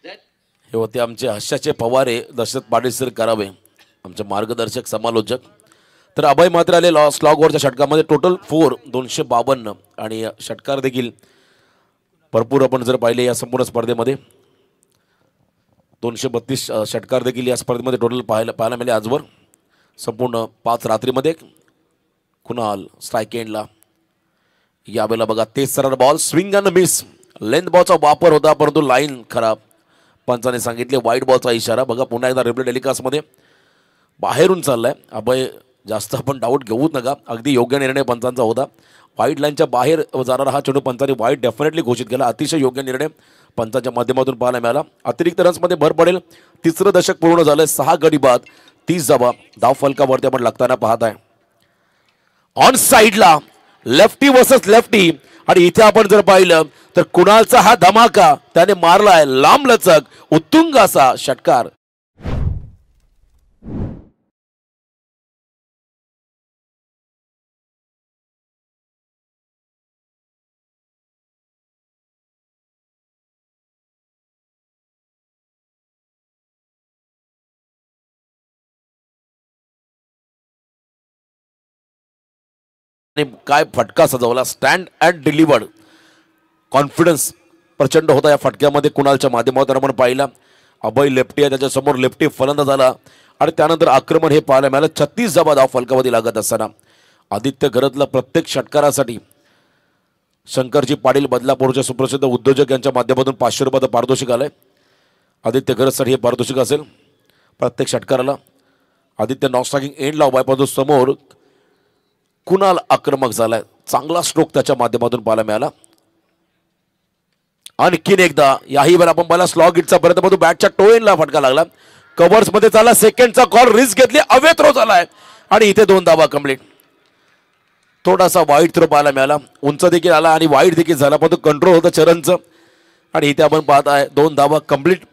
हे होते आमचे हास्याचे फवारे दशरथ पाटील सर करावे, आमचे मार्गदर्शक समालोचक. तर अभय मात्र आले स्लॉगवरच्या षटकामध्ये टोटल 4 252 आणि षटकार देखील भरपूर आपण जर पाहिले या संपूर्ण स्पर्धेमध्ये 232 षटकार देखील या स्पर्धेमध्ये टोटल पाहायला मिळाले आजवर. संपूर्ण 5 रात्रीमध्ये कुणाल स्ट्राईक एंडला. यावेळेला बघा तेच सरळ ball swing and miss, length बॉलचा वापर होता परंतु लाईन खराब. पंचाने सांगितले वाईट बॉलचा इशारा. बघा पुन्हा एकदा रिप्ले टेलिकास्टमध्ये बाहेरून चाललाय अभय, जास्त आपण डाऊट घेऊच नका, अगदी योग्य निर्णय पंचांचा होता. व्हाईट लाईनच्या बाहेर जाणारा हा चेंडू पंचांनी वाईट डेफिनेटली घोषित केला. अतिशय योग्य निर्णय पंचांच्या माध्यमातून पाहायला मिळाला. अतिरिक्त रन्समध्ये भर पडेल. 3रं दशक पूर्ण झालंय. 6 गडी बाद 30 धावा. धाव फलकावरती आपण लागताना पाहत आहे. ऑन साइडला लेफ्टी वर्सेस लेफ्टी आणि इथे आपण जर पाहिलं तर कुणालचा हा धमाका त्याने मारलाय लांब लचक उत्तुंग असा षटकार. काय फटका सजवला, स्टँड अँड डिलिव्हर्ड. कॉन्फिडन्स प्रचंड होता या फटक्यामध्ये कुणालच्या माध्यमातून आपण पाहिला. अभय लेफ्टी आहे, त्याच्यासमोर लेफ्टी फलंदाज झाला आणि त्यानंतर आक्रमण हे पाहायला मिळालं. 36 धावा धाव फलकावधी लागत असताना आदित्य घरतला प्रत्येक षटकारासाठी शंकरजी पाटील बदलापूरचे सुप्रसिद्ध उद्योजक यांच्या माध्यमातून 500 रुपयाचं पारितोषिक आलंय. आदित्य घरतसाठी हे पारितोषिक असेल प्रत्येक षटकाराला. आदित्य नॉस्ट्राकिंग एंडला उभा आहे परंतु समोर कुणाल आक्रमक झालाय. चांगला स्ट्रोक त्याच्या माध्यमातून पाहायला मिळाला. आणखीन एकदा याही वेळा आपण पाहिला स्लॉग हिटचा प्रयत्न परंतु बॅटच्या टोएनला फटका लागला. कव्हर्स मध्ये चालला, सेकंडचा कॉल, रिस्क घेतली, अवे थ्रो झालाय आणि इथे 2 धावा कंप्लीट. थोडासा वाईट थ्रो पाहायला मिळाला, उंच देखील आला आणि वाईट देखील झाला परंतु कंट्रोल होतं चरणचं आणि इथे आपण पाहत आहे 2 धावा कंप्लीट.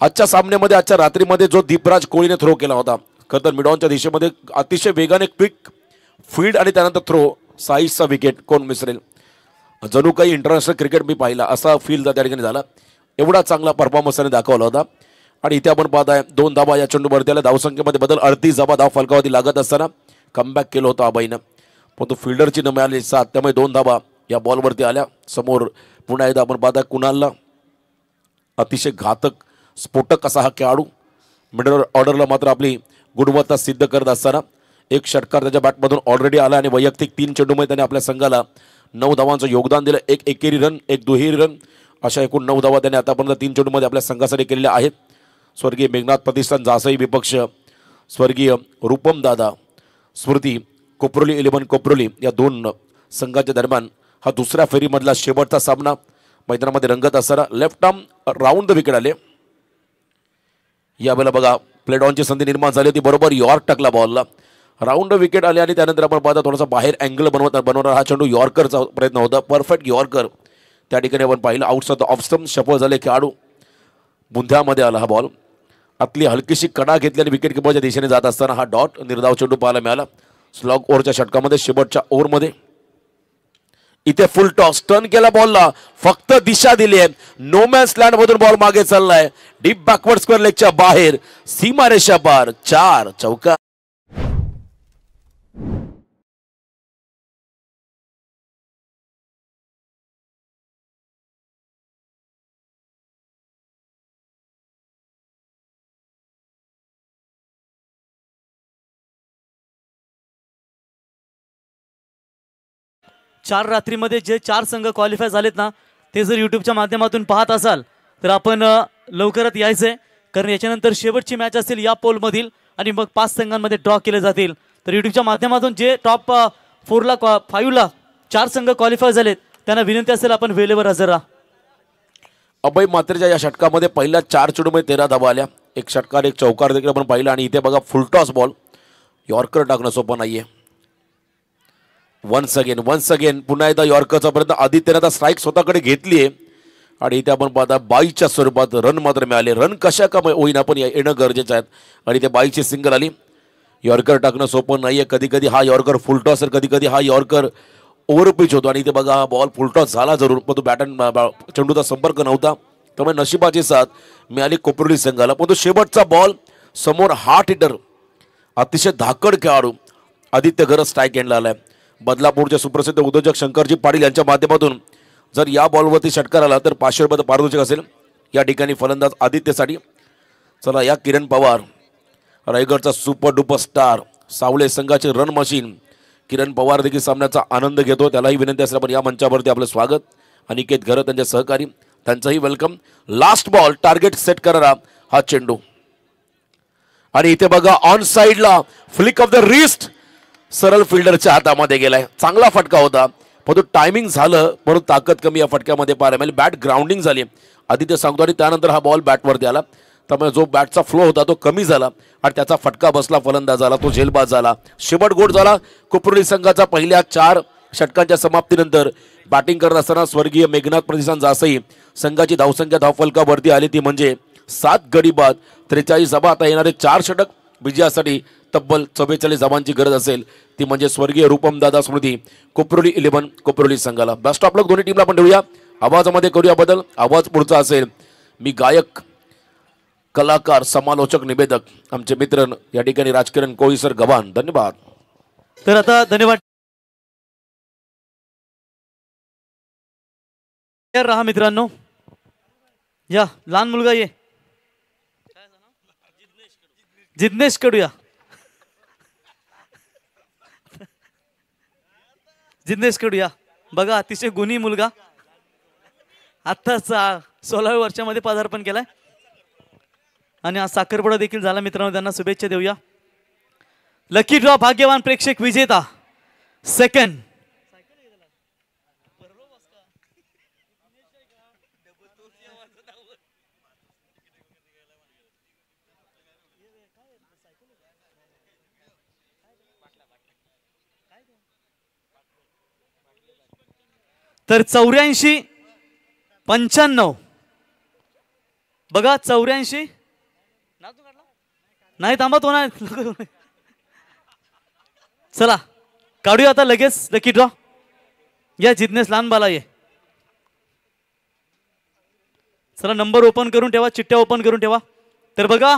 आजच्या सामन्यामध्ये आजच्या रात्रीमध्ये जो दीपराज कोळीने थ्रो केला होता खरं तर मिडॉनच्या दिशेमध्ये अतिशय वेगाने क्विक फील्ड आणि त्यानंतर थ्रो, साईजचा विकेट कोण मिसरेल. जणू काही इंटरनॅशनल क्रिकेट मी पाहिला असा फील त्या ठिकाणी झाला. एवढा चांगला परफॉर्मन्स त्याने दाखवला होता आणि इथे आपण पाहत आहे 2 धावा या चेंडूवरती आल्या. धावसंख्येमध्ये बदल 38 धावा धाव फलकावधी लागत असताना कमबॅक केलं होतं अभयनं परंतु फिल्डरची न मिळाली 7 त्यामुळे 2 धावा या बॉलवरती आल्या. समोर पुन्हा एकदा आपण पाहत आहे कुणालला अतिशय घातक स्फोटक असा हा खेळाडू मिडल ऑर्डरला मात्र आपली गुणवत्ता सिद्ध करत असताना एक षटकार त्याच्या बॅटमधून ऑलरेडी आला आणि वैयक्तिक 3 चेंडूमध्ये त्याने आपल्या संघाला 9 धावांचं योगदान दिलं. 1 एकेरी रन, 1 दुहेरी रन अशा एकूण 9 धावा त्याने आतापर्यंत 3 चेंडूमध्ये आपल्या संघासाठी केलेल्या आहेत. स्वर्गीय मेघनाथ प्रतिष्ठान जासई विपक्ष, स्वर्गीय रूपम दादा, स्मृती कोपरोली 11 कोपरोली या 2 संघाच्या दरम्यान हा दुसऱ्या फेरीमधला शेवटचा सामना मैदानामध्ये रंगत असताना left arm round the wicket आले. यावेळेला बघा प्लेड ऑनची संधी निर्माण झाली होती, बरोबर यॉर्क टाकला बॉलला, राऊंड विकेट आले आणि त्यानंतर आपण पाहता थोडासा बाहेर अँगल बनवणार हा चेंडू यॉर्करचा प्रयत्न होता. परफेक्ट यॉर्कर त्या ठिकाणी आपण पाहिलं. आउटसाइड ऑफ स्टंप सफल झाले खेळाडू. बुंध्यामध्ये आला हा बॉल. आतली हलकीशी कडा घेतली आणि विकेट किपरच्या दिशेने जात असताना हा डॉट निर्धाव चेंडू पाहायला मिळाला. स्लॉग ओव्हरच्या षटकामध्ये शेवटच्या ओव्हरमध्ये इथे फुल टॉस टर्न केला बॉलला, फक्त दिशा दिली आहे. नो मॅन्स लँड मधून बॉल मागे चाललाय डीप बॅकवर्ड स्क्वेअर लेगच्या बाहेर, सीमारेषा पार, 4 चौका. चार रात्रीमध्ये जे 4 संघ क्वालिफाय झालेत ना ते जर यूट्यूबच्या माध्यमातून पाहत असाल तर आपण लवकरच यायचंय, कारण याच्यानंतर शेवटची मॅच असेल या पोल मधील आणि मग 5 संघांमध्ये ड्रॉ केले जातील. तर युट्यूबच्या माध्यमातून जे टॉप 5ला 4 संघ क्वालिफाय झालेत त्यांना विनंती असेल आपण वेळेवर हजर राहा. अभय मात्रेच्या या षटकामध्ये पहिल्या 4 चेंडूमध्ये 13 धावा आल्या. एक षटकार एक चौकार देखील आपण पाहिला आणि इथे बघा फुलटॉस बॉल, यॉर्कर टाकणं सोपं नाहीये. वन्स अगेन पुन्हा एकदा यॉर्करचा पर्यंत आदित्यने आता स्ट्राईक स्वतःकडे घेतली आहे आणि इथे आपण पाहता 22च्या स्वरूपात रन मात्र मिळाले. रन कशा का होईना पण येणं गरजेचं आहे आणि ते 22ची सिंगल आली. यॉर्कर टाकणं सोपं नाहीये. कधी कधी हा यॉर्कर फुलटॉस तर कधी कधी हा यॉर्कर ओव्हरपिच होतो आणि इथे बघा बॉल फुलटॉस झाला जरूर पण तो चेंडूचा संपर्क नव्हता. त्यामुळे नशिबाची साथ मिळाली कोपरोली संघाला. पण तो शेवटचा बॉल समोर हार्ट हिटर अतिशय धाकड खेळाडू आदित्य गरज स्ट्राईक एंडला आलाय. बदलापूरचे सुप्रसिद्ध उद्योजक शंकरजी पाटील यांच्या माध्यमातून जर या बॉलवरती षटकार आला तर 500 रुपये पारितोषिक असेल. या ठिकाणी फलंदाज आदित्यसाठी. चला या किरण पवार रायगडचा सुपर डुपर स्टार सावळे संघाचे रन मशीन किरण पवार देखील सामन्याचा आनंद घेतो. त्यालाही विनंती असेल आपण या मंचावरती आपलं स्वागत. अनिकेत घरत त्यांचे सहकारी त्यांचंही welcome. Last ball target set करणारा हा चेंडू आणि इथे बघा ऑन साइडला फ्लिक ऑफ द रिस्ट सरळ फिल्डरच्या हातामध्ये गेलाय. चांगला फटका होता पण तो टायमिंग झालं म्हणून ताकद कमी या फटक्यामध्ये पाहायला मिळाली. बॅट ग्राउंडिंग झाली आदित्य सांगतो आणि त्यानंतर हा बॉल बॅटवरती आला. त्यामुळे जो बॅटचा फ्लो होता तो कमी झाला आणि त्याचा फटका बसला फलंदाजाला. तो झेलबाज झाला. शेवट गोड झाला. कोपरोली संघाचा पहिल्या 4 षटकांच्या समाप्तीनंतर बॅटिंग करत असताना स्वर्गीय मेघनाथ प्रतिसाद जासई संघाची धावसंख्या धावफलकावरती आली ती म्हणजे 7 गडी बाद 43 धावा. आता येणारे 4 षटक विजयासाठी तब्बल 44 धावांची गरज असेल ती म्हणजे स्वर्गीय रूपम दादा स्मृती कोपरोली 11 कोपरोली संघाला. बेस्ट ऑफ लक दोन्ही टीमला आपण ठेवूया. आवाजामध्ये करूया बदल. आवाज पुढचा असेल मी गायक कलाकार समालोचक निवेदक आमचे मित्र या ठिकाणी राजकिरण कोळी सर गव्हाण. धन्यवाद. तर आता धन्यवाद रहा मित्रांनो. या लहान मुलगा ये जिज्ञेश कडूया. जिज्ञेश कडूया बघा अतिशय गुणी मुलगा आत्ताच 16व्या वर्षामध्ये पदार्पण केलाय आणि आज साखरपुडा देखील झाला. मित्रांनो त्यांना शुभेच्छा देऊया. लकी ड्रॉ भाग्यवान प्रेक्षक विजेता सेकंड तर 84-95 बघा 84 नाही थांबा तो नाही. चला काढूया आता लगेच लकी ड्रॉ. या जिज्ञेस लहान बाला ये. चला नंबर ओपन करून ठेवा. चिठ्ठ्या ओपन करून ठेवा. तर बघा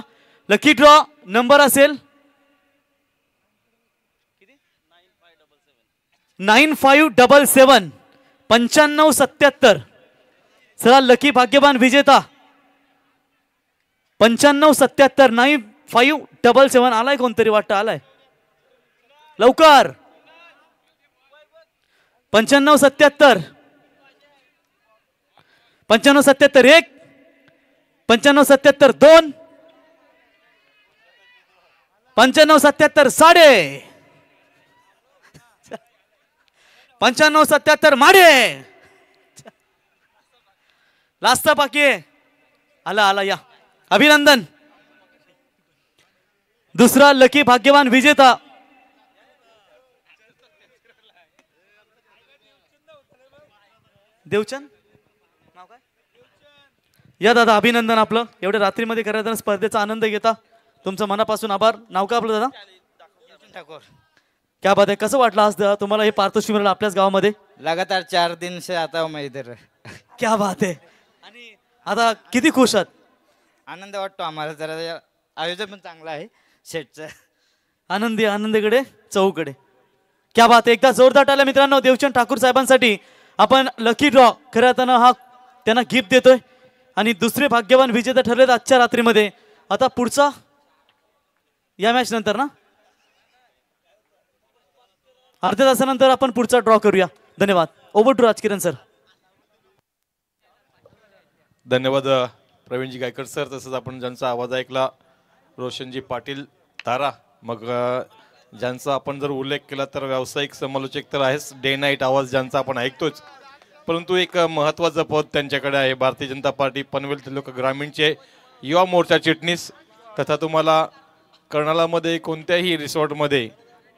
लकी ड्रॉ नंबर असेल 9577 9577. चला लकी भाग्यवान विजेता 9577 9577 आलाय कोणतरी वाटतं आलाय लवकर 9577 9577 1 9577 2 9577 साडे 9577 माडे लास्ट बाकी आला आला. या अभिनंदन. दुसरा लकी भाग्यवान विजेता देवचंद नाव काय. या दादा अभिनंदन आपलं एवढ्या रात्रीमध्ये करायचं स्पर्धेचा आनंद घेता तुमचं मनापासून आभार. नाव काय आपलं दादा. ठाकूर. क्या बात आहे. कसं वाटलं आज तुम्हाला हे पारितोषिक मिळालं आपल्याच गावामध्ये. लगातार 4 दिन से आता हूं मैं इधर. क्या बात आहे. आणि आता किती खुश आहात. आनंद वाटतो आम्हाला. जरा आयोजन पण चांगलं आहे शेटचं. आनंदी आनंदीकडे चौकडे. क्या बात आहे. एकदा जोरदार टाळ्या मित्रांनो देवचंद ठाकूर साहेबांसाठी. आपण लकी ड्रॉ खऱ्या अर्थानं हा त्यांना गिफ्ट देतोय आणि दुसरे भाग्यवान विजेता ठरलेत आजच्या रात्रीमध्ये. आता पुढचा या मॅच नंतर ना अर्ध्या तासानंतर आपण पुढचा ड्रॉ करूया. धन्यवाद. Over to Rajkiran sir. धन्यवाद प्रवीणजी गायकर सर, तसंच आपण ज्यांचा आवाज ऐकला रोशनजी पाटील तारा, मग ज्यांचा आपण जर उल्लेख केला तर व्यावसायिक समालोचक तर आहेच, डे नाईट आवाज ज्यांचा आपण ऐकतोच, परंतु एक महत्त्वाचं पद त्यांच्याकडे आहे, भारतीय जनता पार्टी पनवेल तालुका ग्रामीणचे युवा मोर्चा चिटणीस, तथा तुम्हाला कर्नालामध्ये कोणत्याही रिसॉर्टमध्ये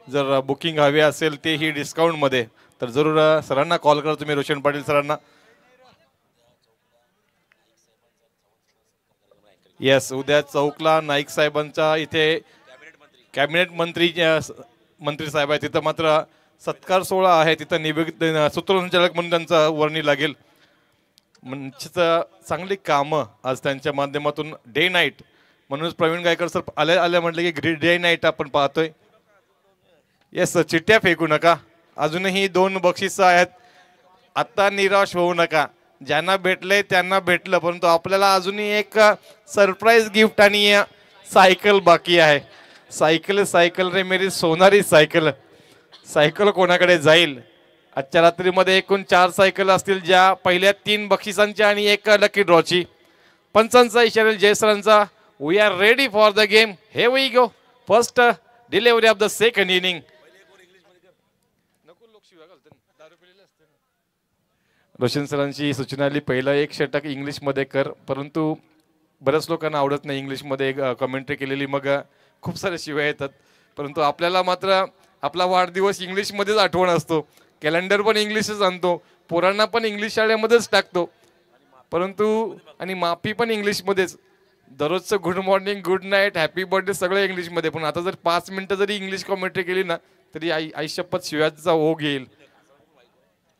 जर बुकिंग हवे असेल तेही डिस्काउंटमध्ये, तर जरूर सरांना कॉल करा तुम्ही, रोशन पाटील सरांना. येस, उद्या चौकला नाईक साहेबांच्या इथे कॅबिनेट मंत्री साहेब आहे, तिथं मात्र सत्कार सोहळा आहे, तिथं सूत्रसंचालक म्हणून त्यांचा वर्णी लागेल. म्हणजे चांगली कामं आज त्यांच्या माध्यमातून डे नाईट, म्हणूनच प्रवीण गायकर सर आल्या म्हटलं की डे नाईट आपण पाहतोय. येस, चिठ्ठ्या फेकू नका, अजूनही 2 बक्षिसं आहेत, आता निराश होऊ नका, ज्यांना भेटलंय त्यांना भेटलं, परंतु आपल्याला अजूनही एक सरप्राईज गिफ्ट आणि सायकल बाकी आहे. सायकल रे मेरी सोनारी सायकल, सायकल कोणाकडे जाईल? आजच्या रात्रीमध्ये एकूण 4 सायकल असतील, ज्या पहिल्या 3 बक्षिसांच्या आणि 1 लकी ड्रॉची. पंचांचा इशारा जय सरांचा, we are ready for the game, here we go, first delivery of the second inning. Roshan सरांची सूचना आली, पहिला 1 षटक इंग्लिशमध्ये कर, परंतु बऱ्याच लोकांना आवडत नाही इंग्लिशमध्ये कमेंट्री केलेली, मग खूप सारे शिवाय येतात, परंतु आपल्याला मात्र आपला वाढदिवस इंग्लिशमध्येच आठवण असतो, कॅलेंडर पण इंग्लिशच आणतो, पोरांना पण इंग्लिश शाळेमध्येच टाकतो, परंतु आणि माफी पण इंग्लिशमध्येच, दररोजचं good morning, good night, happy birthday सगळं इंग्लिशमध्ये. पण आता जर 5 मिनिटं जरी इंग्लिश कॉमेंट्री केली ना तरी आई शपथ शिवायचा ओघ येईल.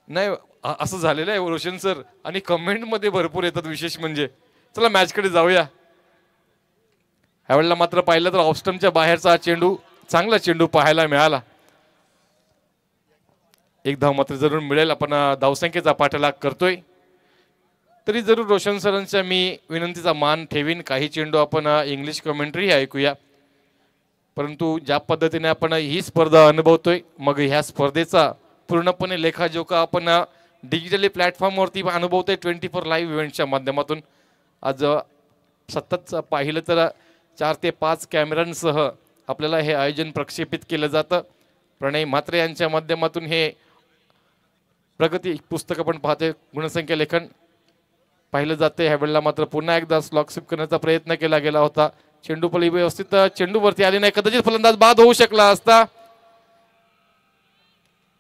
नाही असं झालेलं आहे रोशन सर, आणि कमेंटमध्ये भरपूर येतात विशेष म्हणजे. चला मॅचकडे जाऊया. ह्यावेळेला मात्र पाहिलं तर ऑफस्टमच्या बाहेरचा चेंडू, चांगला चेंडू पाहायला मिळाला. 1 धाव मात्र जरूर मिळेल, आपण धावसंख्येचा पाठलाग करतोय, तरी जरूर रोशन सरांच्या मी विनंतीचा मान ठेवीन, काही चेंडू आपण इंग्लिश कमेंट्री ऐकूया. परंतु ज्या पद्धतीने आपण ही स्पर्धा अनुभवतोय, मग ह्या स्पर्धेचा पूर्णपणे लेखाजोखा आपण डिजिटली प्लॅटफॉर्मवरती अनुभवतोय 24 लाईव्ह इव्हेंटच्या माध्यमातून. आज सतत पाहिलं तर 4 ते 5 कॅमेऱ्यांसह आपल्याला हे आयोजन प्रक्षेपित केलं जातं. प्रणय म्हात्रे यांच्या माध्यमातून हे प्रगती पुस्तक आपण पाहतोय, गुणसंख्या लेखन पाहिलं जाते. ह्यावेळेला मात्र पुन्हा एकदा स्लॉक स्वीप करण्याचा प्रयत्न केला गेला होता, चेंडू पली व्यवस्थित चेंडूवरती आली नाही, कदाचित फलंदाज बाद होऊ शकला असता.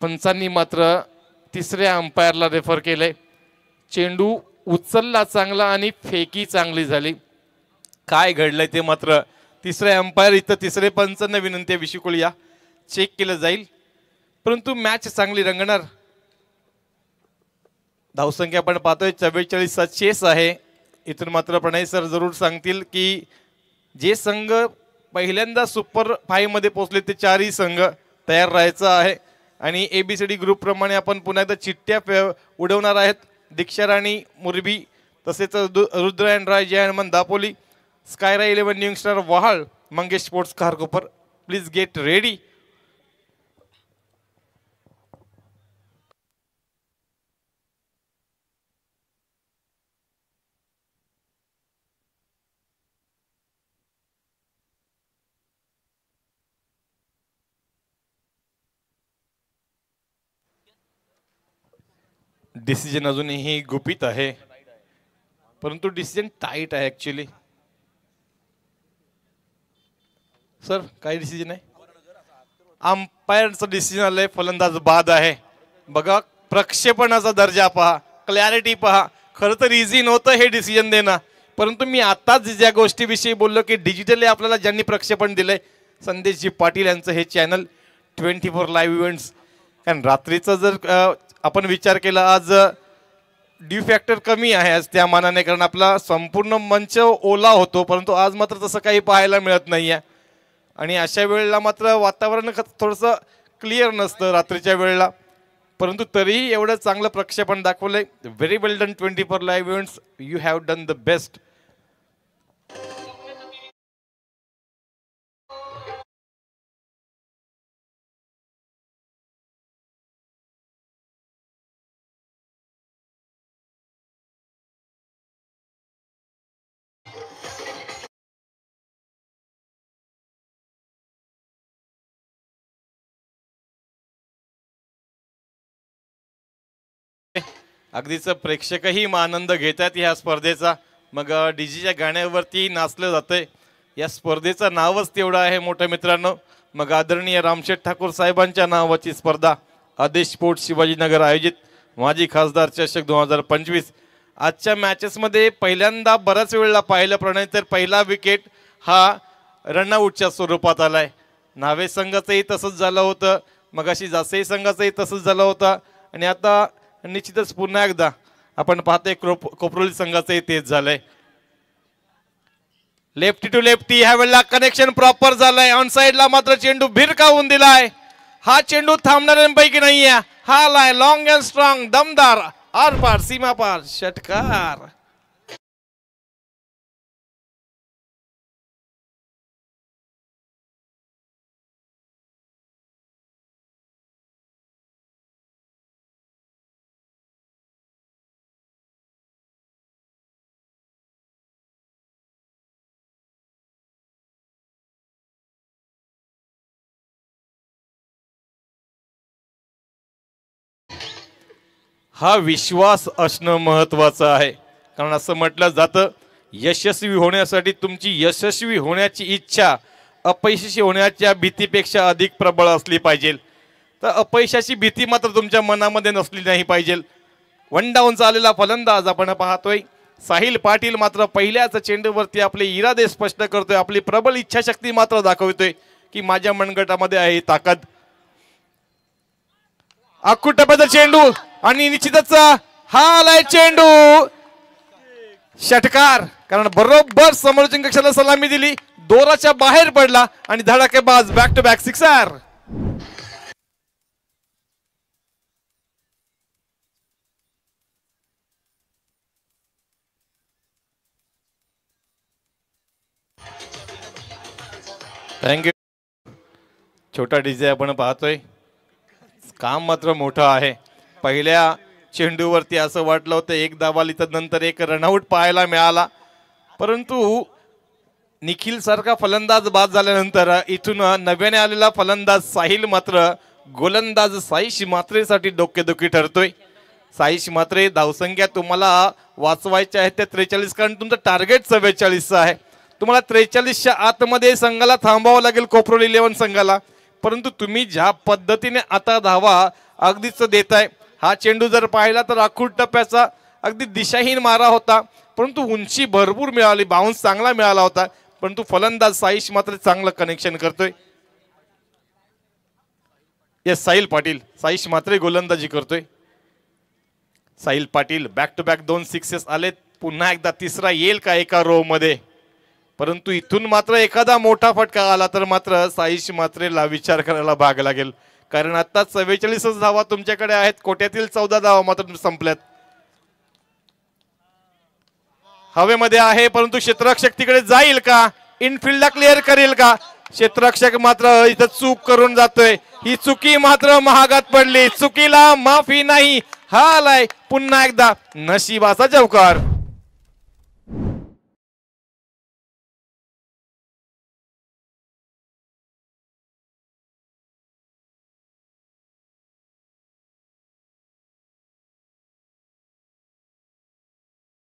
पंचांनी मात्र 3ऱ्या अंपायरला रेफर केले, चेंडू उचलला चांगला आणि फेकी चांगली झाली. काय घडलंय ते मात्र 3रे अंपायर इथं 3रे पंचांना विनंती आहे, विशिकुल या, चेक केलं जाईल, परंतु मॅच चांगली रंगणार. धावसंख्या आपण पाहतोय 44चा चेस आहे. इथून मात्र प्रणय सर जरूर सांगतील की जे संघ पहिल्यांदा सुपर 5 मध्ये पोहोचले ते 4ही संघ तयार राहायचं आहे. आणि ABCD ग्रुप प्रमाणे आपण पुन्हा एकदा चिठ्ठ्या उडवणार आहेत. दीक्षा राणी मुरबी, तसेच Rudra and Rai Jayhanuman Dapoli, Skyra 11 new star Vahal, Mangesh sports Kharkopar. Please get ready. Decision अजूनही गुपित आहे, परंतु डिसिजन टाईट आहे ऍक्च्युली. सर काय डिसिजन आहे? अंपायरचं डिसिजन आलंय, फलंदाज बाद आहे. बघा प्रक्षेपणाचा दर्जा पहा, क्लॅरिटी पहा. खरं तर इझी नव्हतं हे डिसिजन देणं, परंतु मी आताच ज्या गोष्टीविषयी बोललो की डिजिटली आपल्याला ज्यांनी प्रक्षेपण दिलंय, संदेशजी पाटील यांचं हे चॅनल 24 लाईव्ह इव्हेंट्स. कारण रात्रीचं जर आपण विचार केला, आज ड्यू फॅक्टर कमी आहे आज त्या मानाने, कारण आपला संपूर्ण मंच ओला होतो, परंतु आज मात्र तसं काही पाहायला मिळत नाहीये. आणि अशा वेळेला मात्र वातावरण थोडंसं क्लिअर नसतं रात्रीच्या वेळेला, परंतु तरीही एवढं चांगलं प्रक्षेपण दाखवलंय. Very well done 24 live events, you have done the best. अगदीच प्रेक्षकही आनंद घेतात ह्या स्पर्धेचा. मग डीजेच्या गाण्यावरती नाचलं जातंय. या स्पर्धेचं नावच तेवढं आहे मोठ्या मित्रांनो. मग आदरणीय रामशेठ ठाकूर साहेबांच्या नावाची स्पर्धा आदेश स्पोर्ट्स शिवाजीनगर आयोजित माजी खासदार चषक 2025. आजच्या मॅचेसमध्ये पहिल्यांदा बऱ्याच वेळेला पाहिलं प्रणय तर पहिला विकेट हा रनआउटच्या स्वरूपात आलाय. नावे संघाचंही तसंच झालं होतं, मग अशी जासई संघाचंही तसंच झालं होतं आणि आता निश्चितच पुन्हा एकदा आपण पाहतोय कोपरोली संघाचंही तेच झालंय. लेफ्टी टू लेफ्टी ह्या वेळेला कनेक्शन प्रॉपर झालंय. ऑन साइडला मात्र चेंडू भिरकावून दिलाय. हा चेंडू थांबणाऱ्यांपैकी नाहीये. हा लाय लॉंग अँड स्ट्रॉंग दमदार आर पार सीमा पार षटकार. हा विश्वास असणं महत्वाचं आहे. कारण असं म्हटलं जातं यशस्वी होण्यासाठी तुमची यशस्वी होण्याची इच्छा अपयशी होण्याच्या भीतीपेक्षा अधिक प्रबळ असली पाहिजे. तर अपयशाची भीती मात्र तुमच्या मनामध्ये नसली नाही पाहिजे. वन डाऊनचा आलेला फलंदाज आपण पाहतोय साहिल पाटील मात्र पहिल्याच चेंडूवरती आपले इरादे स्पष्ट करतोय. आपली प्रबळ इच्छाशक्ती मात्र दाखवतोय की माझ्या मनगटामध्ये आहे ताकद. अख्खू टप्प्याचा चेंडू आणि निश्चितच हा आलाय चेंडू षटकार. कारण बरोबर समोरच्या कक्षाला सलामी दिली, दोराच्या बाहेर पडला आणि धडाकेबाज back to back sixer. Thank you. छोटा डीजे आपण पाहतोय, काम मात्र मोठं आहे. पहिल्या चेंडूवरती असं वाटलं होतं एक धाव आली तर नंतर एक रनआउट पाहायला मिळाला, परंतु निखिल सारखा फलंदाज बाद झाल्यानंतर इथून नव्याने आलेला फलंदाज साहिल मात्र गोलंदाज साईश मात्रेसाठी डोकेदुखी ठरतोय. साईश मात्रे धावसंख्या तुम्हाला वाचवायच्या आहेत त्या 43, कारण तुमचं टार्गेट 44 आहे. तुम्हाला 43च्या आतमध्ये संघाला थांबावं लागेल कोपरोली 11 संघाला. परंतु तुम्ही ज्या पद्धतीने आता धावा अगदीच देताय, हा चेंडू जर पाहिला तर आखूड टप्प्याचा अगदी दिशाहीन मारा होता, परंतु उंची भरपूर मिळाली, बाउन्स चांगला मिळाला होता, परंतु फलंदाज साईश मात्र चांगलं कनेक्शन करतोय. यस साहिल पाटील, साईश मात्र गोलंदाजी करतोय. Sahil Patil back to back 2 sixes आलेत. पुन्हा एकदा तिसरा येईल का एका रो मध्ये? परंतु इथून मात्र एखादा मोठा फटका आला तर मात्र साईश मात्रेला विचार करायला भाग लागेल, कारण आता 44 धावा तुमच्याकडे आहेत, कोट्यातील 14 धावा मात्र संपल्यात. हवेमध्ये आहे परंतु क्षेत्ररक्षक तिकडे जाईल का, इनफिल्डला क्लिअर करेल का? क्षेत्ररक्षक मात्र इथं चूक करून जातोय. ही चुकी मात्र महागात पडली, चुकीला माफी नाही. हा आलाय पुन्हा एकदा नशिबाचा चौकार.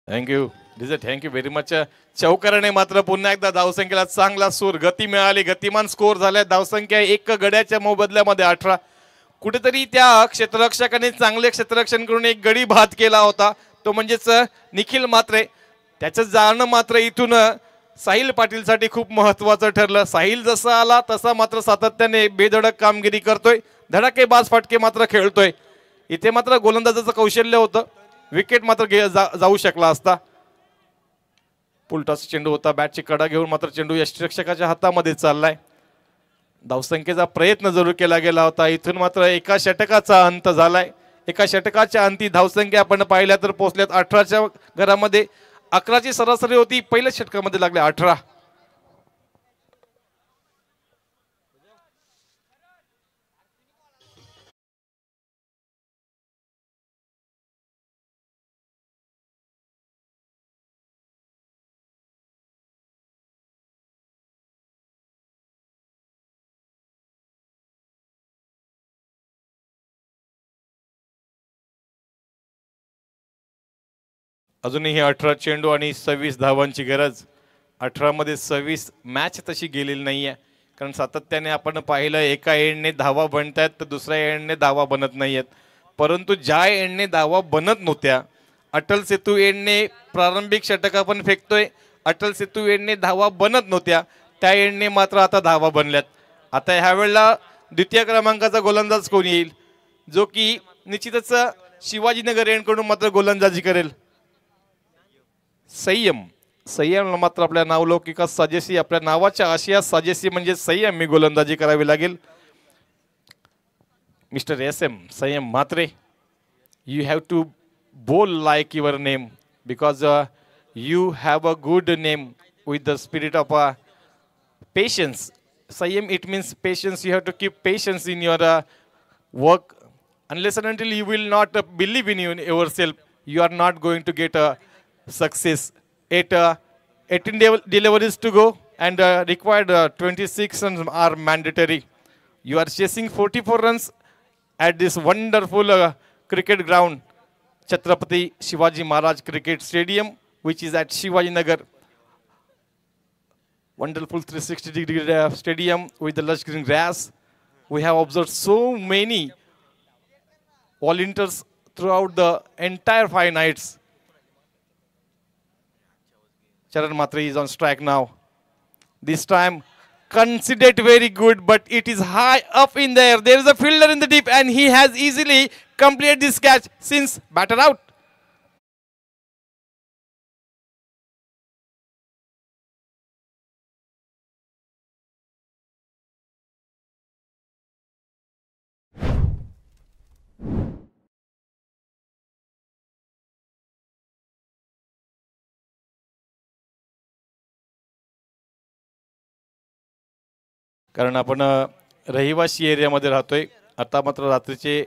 Thank you DJ, thank you very much. चौकाराने मात्र पुन्हा एकदा धावसंख्येला चांगला सूर, गती मिळाली, गतिमान स्कोर झालाय. धावसंख्या एक गड्याच्या मोबदल्यामध्ये 18. कुठेतरी त्या क्षेत्ररक्षकाने चांगले क्षेत्ररक्षण करून एक गडी बाद केला होता, तो म्हणजेच निखिल मात्रे. त्याचं जाणं मात्र इथून साहिल पाटीलसाठी खूप महत्वाचं ठरलं. साहिल जसा आला तसा मात्र सातत्याने बेधडक कामगिरी करतोय, धडाकेबाज फटके मात्र खेळतोय. इथे मात्र गोलंदाजाचं कौशल्य होतं, विकेट मात्र जाऊ शकला असता. पुलटॉस चेंडू होता, बॅटची कडा घेऊन मात्र चेंडू यष्टिरक्षकाच्या हातामध्ये चाललाय. धावसंख्येचा प्रयत्न जरूर केला गेला होता. इथून मात्र एका षटकाचा अंत झालाय. एका षटकाच्या अंती धावसंख्या आपण पाहिल्या तर पोहोचल्यात 18च्या घरामध्ये. 11ची सरासरी होती, पहिल्या षटकामध्ये लागले 18. अजूनही 18 चेंडू आणि 26 धावांची गरज. 18 मध्ये 26 मॅच तशी गेलेली नाही आहे, कारण सातत्याने आपण पाहिलं एका एंडने धावा बनतात तर दुसऱ्या एंडने धावा बनत नाही आहेत. परंतु ज्या एंडने धावा बनत नव्हत्या, अटल सेतू एंडने प्रारंभिक षटका पण फेकतोय, अटल सेतू एंडने धावा बनत नव्हत्या त्या एंडने मात्र आता धावा बनल्यात. आता ह्या वेळेला द्वितीय क्रमांकाचा गोलंदाज कोण येईल, जो की निश्चितच शिवाजीनगर एंडकडून मात्र गोलंदाजी करेल. संयम. संयमला मात्र आपल्या नावलौकिका साजेसी, आपल्या नावाच्या आशयात साजेसी म्हणजे संयम मी गोलंदाजी करावी लागेल. मिस्टर SM संयम म्हात्रे, यू हॅव टू बोल like your name because you have a good name with the spirit of patience. Sayam, it means patience. You have to keep patience in your work. Unless and until you will not believe in yourself, you are not going to get a success. 18 deliveries to go and required 26 runs are mandatory. You are chasing 44 runs at this wonderful cricket ground, Chhatrapati Shivaji Maharaj Cricket Stadium, which is at Shivajinagar. Wonderful 360-degree stadium with the lush green grass. We have observed so many volunteers throughout the entire 5 nights. Charan Matre is on strike now. This time considered very good, but it is high up in there. There is a fielder in the deep and he has easily completed this catch since batter out. कारण आपण रहिवासी एरियामध्ये राहतोय. आता मात्र रात्रीचे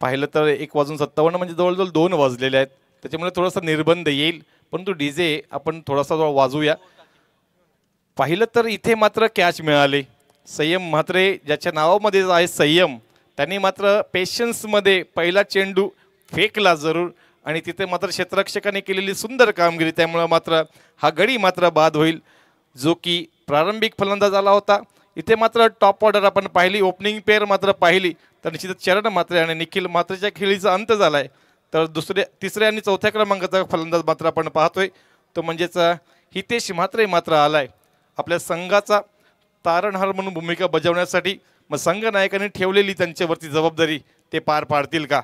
पाहिलं तर 1:57 म्हणजे जवळजवळ 2 वाजलेले आहेत, त्याच्यामुळे थोडासा निर्बंध येईल, परंतु डीजे आपण थोडासा वाजवूया. पाहिलं तर इथे मात्र कॅच मिळाले. संयम म्हात्रे ज्याच्या नावामध्ये आहे संयम, त्यांनी मात्र पेशन्समध्ये पहिला चेंडू फेकला जरूर आणि तिथे मात्र क्षेत्ररक्षकाने केलेली सुंदर कामगिरी, त्यामुळे मात्र हा गडी मात्र बाद होईल, जो की प्रारंभिक फलंदाज आला होता. इथे मात्र टॉप ऑर्डर आपण पाहिली, ओपनिंग पेअर मात्र पाहिली तर निश्चित चरण म्हात्रे आणि निखिल म्हात्रेच्या खेळीचा अंत झालाय. तर तिसऱ्या आणि चौथ्या क्रमांकाचा फलंदाज मात्र आपण पाहतोय, तो म्हणजेच हितेश म्हात्रे मात्र आलाय आपल्या संघाचा तारणहार म्हणून भूमिका बजावण्यासाठी. मग संघ नायकांनी ठेवलेली त्यांच्यावरती जबाबदारी ते पार पाडतील का.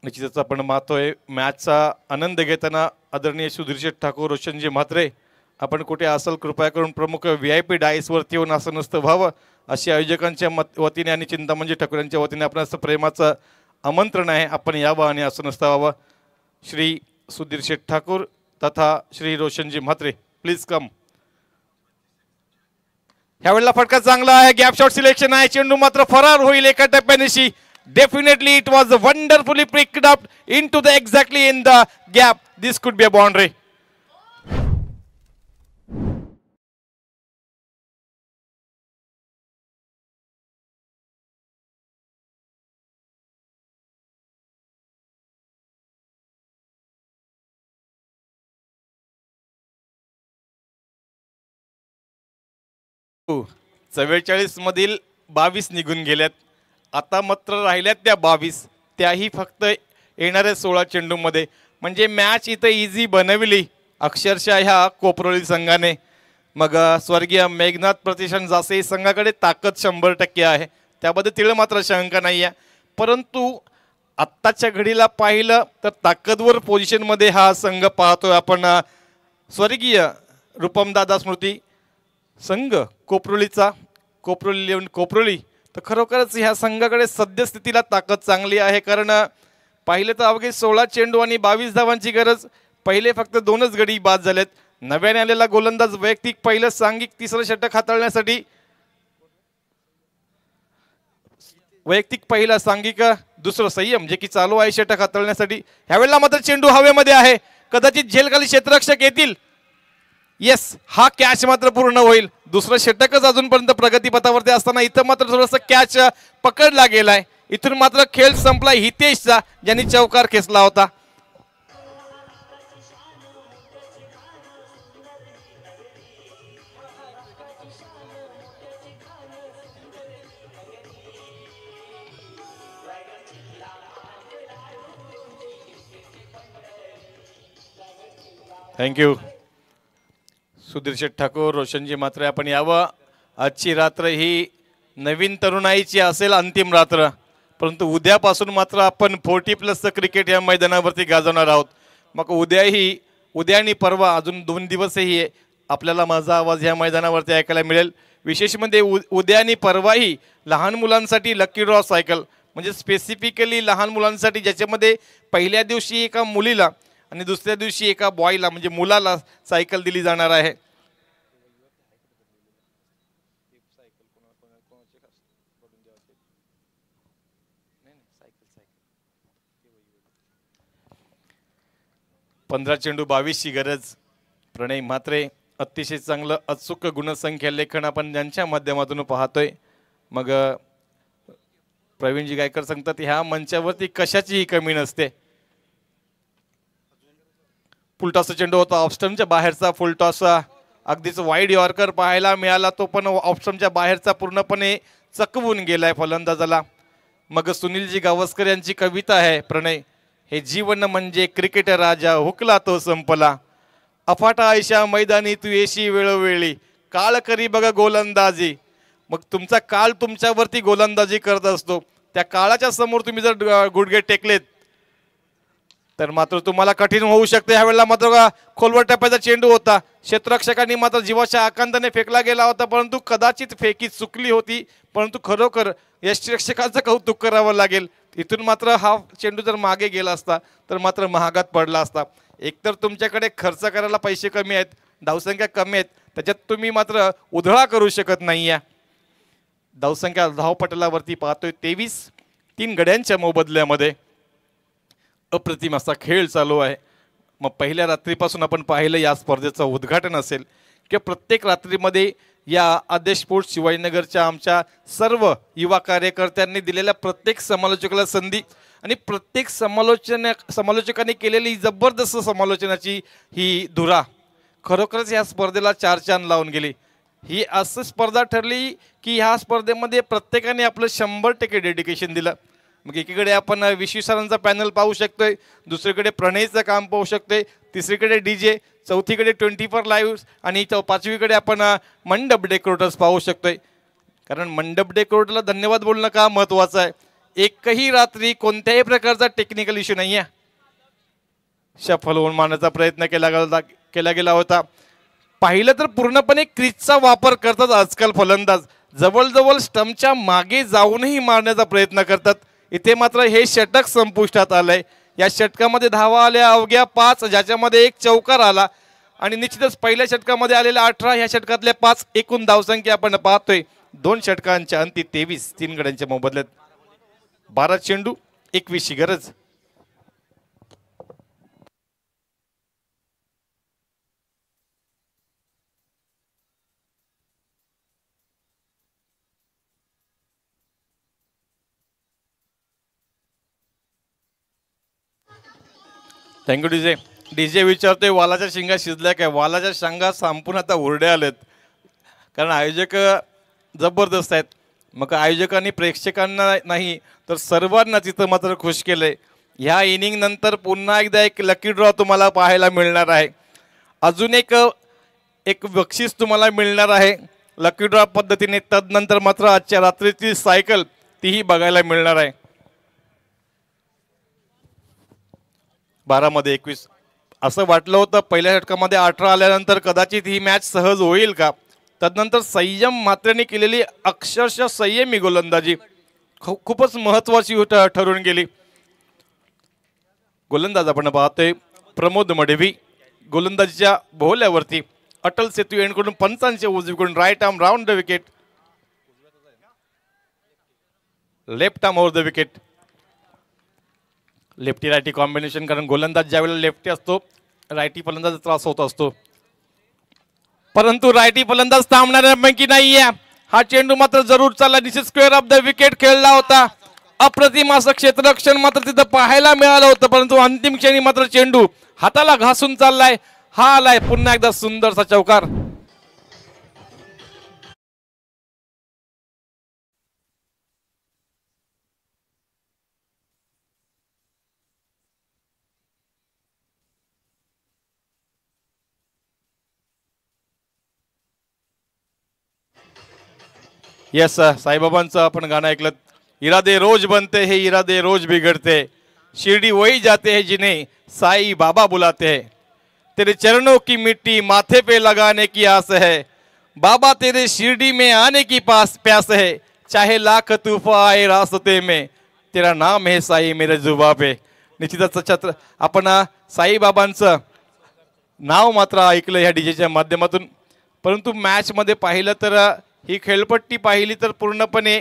निश्चितच आपण पाहतोय मॅचचा आनंद घेताना आदरणीय सुधीर शेठ ठाकूर, रोशनजी म्हात्रे, आपण कुठे असाल कृपया करून प्रमुख VIP डायसवरती येऊन असं नसतं व्हावं अशी आयोजकांच्या वतीने आणि चिंतामणजी ठाकूर यांच्या वतीने आपण असं प्रेमाचं आमंत्रण आहे, आपण यावं आणि असं नसतं व्हावं. श्री सुधीर शेठ ठाकूर तथा श्री रोशनजी म्हात्रे, प्लीज कम. ह्यावेळेला फटका चांगला आहे, गॅप शॉट सिलेक्शन आहे, चेंडू मात्र फरार होईल एका टप्प्यानिशी. Definitely it was wonderfully picked up into the exactly in the gap. This could be a boundary. Oh, 44 मधील 22 निघून गेल्यात. आता मात्र राहिल्यात त्या 22, त्याही फक्त येणाऱ्या 16 चेंडूमध्ये. म्हणजे मॅच इथं इझी बनविली अक्षरशः ह्या कोपरोली संघाने. मग स्वर्गीय मेघनाथ प्रतिष्ठान जासे संघाकडे ताकद 100% आहे, त्याबद्दल तिळ मात्र शंका नाही आहे. परंतु आत्ताच्या घडीला पाहिलं तर ताकदवर पोझिशनमध्ये हा संघ पाहतोय आपण. स्वर्गीय रूपमदादा स्मृती संघ कोपरोलीचा, कोपरोली 11 कोपरोली, तर खरोखरच ह्या संघाकडे सद्यस्थितीला ताकद चांगली आहे. कारण पाहिलं तर अवघे 16 चेंडू आणि 22 धावांची गरज, पहिले फक्त 2च गडी बाद झालेत. नव्याने आलेला गोलंदाज वैयक्तिक पहिलं सांघिक तिसरं षटक हाताळण्यासाठी, वैयक्तिक पहिला सांघिक दुसरं संयम जे की चालू आहे षटक हाताळण्यासाठी. ह्यावेळेला मात्र चेंडू हवेमध्ये आहे, कदाचित झेलखाली क्षेत्ररक्षक येतील. येस, हा कॅच मात्र पूर्ण होईल. दुसरं षटकच अजूनपर्यंत प्रगतीपथावरती असताना इथं मात्र थोडंसं कॅच पकडला गेलाय. इथून मात्र खेळ संपला हितेशचा, ज्यांनी चौकार खेचला होता. थँक्यू सुधीर शेठ ठाकूर, रोशनजी म्हात्रे, आपण यावं. आजची रात्र ही नवीन तरुणाईची असेल, अंतिम रात्र, परंतु उद्यापासून मात्र आपण 40+ क्रिकेट या मैदानावरती गाजवणार आहोत. मग उद्या आणि परवा अजून 2 दिवसही आपल्याला माझा आवाज या मैदानावरती ऐकायला मिळेल. विशेष म्हणजे उद्या आणि परवाही लहान मुलांसाठी लकी ड्रॉ सायकल, म्हणजे स्पेसिफिकली लहान मुलांसाठी, ज्याच्यामध्ये पहिल्या दिवशी एका मुलीला आणि दुसऱ्या दिवशी एका बॉयला म्हणजे मुलाला सायकल दिली जाणार आहे. पंधरा चेंडू 22ची गरज. प्रणय म्हात्रे अतिशय चांगलं अचूक गुणसंख्या लेखन आपण ज्यांच्या माध्यमातून पाहतोय. मग प्रवीणजी गायकर सांगतात ह्या मंचावरती कशाचीही कमी नसते. फुलटॉसचा चेंडू होता, ऑफस्टमच्या बाहेरचा फुलटॉस, अगदीच वाईड यॉर्कर पाहायला मिळाला, तो पण ऑफस्टमच्या बाहेरचा पूर्णपणे चकवून गेलाय फलंदाजाला. मग सुनीलजी गावस्कर यांची कविता आहे प्रणय, हे जीवन म्हणजे क्रिकेट राजा, हुकला तो संपला, अफाट आयशा मैदानी तू येशी वेळोवेळी, काळ करी बघा गोलंदाजी. मग तुमचा काळ तुमच्यावरती गोलंदाजी करत असतो, त्या काळाच्या समोर तुम्ही जर गुडघे टेकलेत तर मात्र तुम्हाला कठीण होऊ शकते. ह्यावेळेला मात्र खोलवर टप्प्याचा चेंडू होता, क्षेत्ररक्षकांनी मात्र जीवाच्या आकांताने फेकला गेला होता, परंतु कदाचित फेकी चुकली होती, परंतु खरोखर यष्टिरक्षकांचं कौतुक करावं लागेल. इथून मात्र हा चेंडू जर मागे गेला असता तर मात्र महागात पडला असता. एकतर तुमच्याकडे खर्च करायला पैसे कमी आहेत, धावसंख्या कमी आहेत, त्याच्यात तुम्ही मात्र उधळा करू शकत नाही. धावसंख्या धावपटलावरती पाहतोय 23, 3 गड्यांच्या मोबदल्यामध्ये अप्रतिम असा खेळ चालू आहे. मग पहिल्या रात्रीपासून आपण पाहिलं या स्पर्धेचं उद्घाटन असेल किंवा प्रत्येक रात्रीमध्ये या आदेश स्पोर्ट्स शिवाजीनगरच्या आमच्या सर्व युवा कार्यकर्त्यांनी दिलेल्या प्रत्येक समालोचकाला संधी आणि प्रत्येक समालोचकांनी केलेली जबरदस्त समालोचनाची ही धुरा खरोखरच या स्पर्धेला 4 चांद लावून गेली. ही असं स्पर्धा ठरली की ह्या स्पर्धेमध्ये प्रत्येकाने आपलं 100% डेडिकेशन दिलं. मग एकीकडे आपण विश्वी सरांचा पॅनल पाहू शकतोय, दुसरीकडे प्रणयचं काम पाहू शकतोय, तिसरीकडे DJ, चौथीकडे 24 लाईव्ह आणि पाचवीकडे आपण मंडप डेकोरेटर्स पाहू शकतोय. कारण मंडप डेकोरेटरला धन्यवाद बोलणं का महत्वाचं आहे. एकही रात्री कोणत्याही प्रकारचा टेक्निकल इश्यू नाही आहे. शफल होऊन मारण्याचा प्रयत्न केला गेला होता. पाहिलं तर पूर्णपणे क्रीजचा वापर करतात आजकाल फलंदाज, जवळजवळ स्टंपच्या मागे जाऊनही मारण्याचा प्रयत्न करतात. इथे मात्र हे षटक संपुष्टात आलंय. या षटकामध्ये धावा आल्या अवघ्या 5, ज्याच्यामध्ये 1 चौकार आला आणि निश्चितच पहिल्या षटकामध्ये आलेल्या 18, ह्या षटकातल्या 5, एकूण धावसंख्या आपण पाहतोय 2 षटकांच्या अंती 23, 3 गड्यांच्या मोबदल्यात 12 चेंडू 21ची गरज. थँक्यू डीजे विचारतोय वालाच्या शिंगा शिजल्या काय. वालाच्या शेंगा संपून आता उरड्या आलेत, कारण आयोजक जबरदस्त आहेत. मग आयोजकांनी प्रेक्षकांना नाही तर सर्वांना तिथं मात्र खुश केलंय. ह्या इनिंग नंतर पुन्हा एकदा एक लकी ड्रॉ तुम्हाला पाहायला मिळणार आहे. अजून एक बक्षीस तुम्हाला मिळणार आहे लकी ड्रॉ पद्धतीने. तदनंतर मात्र आजच्या रात्रीची सायकल तीही बघायला मिळणार आहे. 12 मध्ये 21 असं वाटलं होतं. पहिल्या षटकामध्ये 18 आल्यानंतर कदाचित ही मॅच सहज होईल का. तदनंतर संयम म्हात्रेने केलेली अक्षरशः संयमी गोलंदाजी खूपच महत्वाची ठरून गेली. गोलंदाज आपण पाहतोय प्रमोद मडवी. गोलंदाजीच्या भोवल्यावरती अटल सेतू यांकडून पंचांच्या उजवीकडून right arm round the wicket, left arm over the wicket. Lefty righty combination, कारण गोलंदाज ज्यावेळेला लेफ्टी असतो रायटी फलंदाज त्रास होत असतो. परंतु रायटी फलंदाज थांबणाऱ्यापैकी नाहीये. हा चेंडू मात्र जरूर चालला. निश्चित स्क्वेअर ऑफ द विकेट खेळला होता. अप्रतिम असं क्षेत्ररक्षण मात्र तिथं पाहायला मिळालं होतं, परंतु अंतिम क्षणी मात्र चेंडू हाताला घासून चाललाय. हा आलाय पुन्हा एकदा सुंदरसा चौकार. येस साईबाबांचं आपण गाणं ऐकलं. इरादे रोज बनते हैं इरादे रोज बिगड़ते, शिरडी वही जाते हैं जिन्हें साई बाबा बुलाते हैं, तेरे चरणों की मिट्टी माथे पे लगाने की आस है, बाबा तेरे शिरडी में आने की प्यास है, चाहे लाख तूफा आए रास्ते में, तेरा नाम है साई मेरे जुबा पे. निश्चितच छत्र आपण साईबाबांचं नाव मात्र ऐकलं ह्या डीजेच्या माध्यमातून. परंतु मॅच मध्ये पाहिलं तर ही खेळपट्टी पाहिली तर पूर्णपणे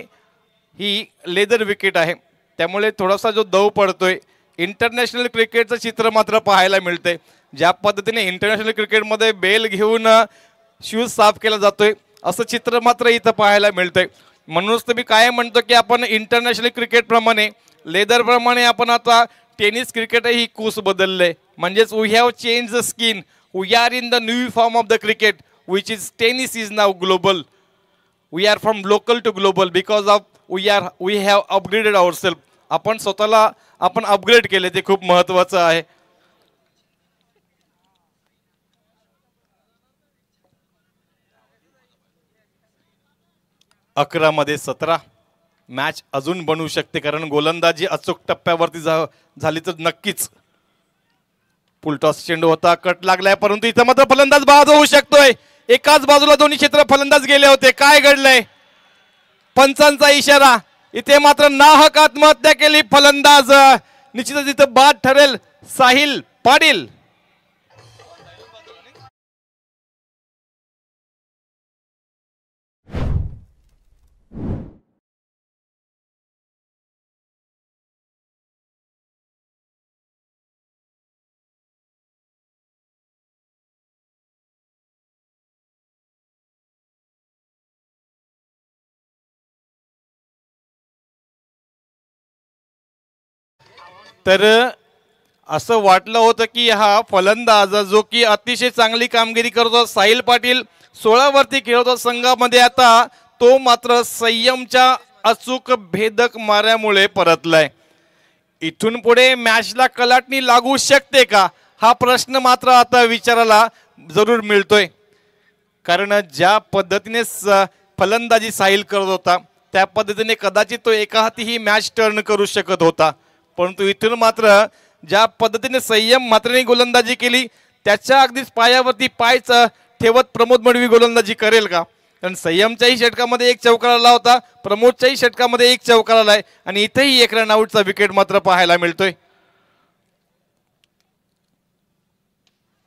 ही लेदर विकेट आहे, त्यामुळे थोडासा जो दव पडतोय. इंटरनॅशनल क्रिकेटचं चित्र मात्र पाहायला मिळतंय. ज्या पद्धतीने इंटरनॅशनल क्रिकेटमध्ये बेल घेऊन शूज साफ केला जातोय असं चित्र मात्र इथं पाहायला मिळतंय. म्हणूनच तर मी काय म्हणतो की आपण इंटरनॅशनल क्रिकेट प्रमाणे लेदर प्रमाणे आपण आता टेनिस क्रिकेटही कूस बदलले. म्हणजेच we have change the skin, we are in the new form of the cricket which is tennis is now global. We are from local to global because of we have upgraded our self. आपण स्वतःला आपण upgrade केले, ते खूप महत्वाचं आहे. अकरा मध्ये 17 मॅच अजून बनू शकते, कारण गोलंदाजी अचूक टप्प्यावरती झाली तर नक्कीच. फुलटॉस चेंडू होता, कट लागलाय, परंतु इथं मात्र फलंदाज बाद होऊ शकतोय. एकाच बाजूला दोन्ही क्षेत्र फलंदाज गेले होते. काय घडलंय? पंचांचा इशारा. इथे मात्र नाहक आत्महत्या केली फलंदाज. निश्चितच इथं बाद ठरेल साहिल पाटील. तर असं वाटलं होतं की हा फलंदाज जो की अतिशय चांगली कामगिरी करतो साहिल पाटील 16 वरती खेळतो संघामध्ये, आता तो मात्र संयमच्या अचूक भेदक माऱ्यामुळे परतलाय. इथून पुढे मॅचला कलाटणी लागू शकते का, हा प्रश्न मात्र आता विचारायला जरूर मिळतोय. कारण ज्या पद्धतीने फलंदाजी साहिल करत होता त्या पद्धतीने कदाचित तो एका हाती ही मॅच टर्न करू शकत होता. परंतु इथून मात्र ज्या पद्धतीने संयम मात्रेने गोलंदाजी केली त्याच्या अगदीच पायावरती पायच ठेवत प्रमोद मडवी गोलंदाजी करेल का? कारण संयमच्याही षटकामध्ये एक चौकार आला होता, प्रमोदच्याही षटकामध्ये एक चौकार आलाय आणि इथेही एक रन आउटचा विकेट मात्र पाहायला मिळतोय.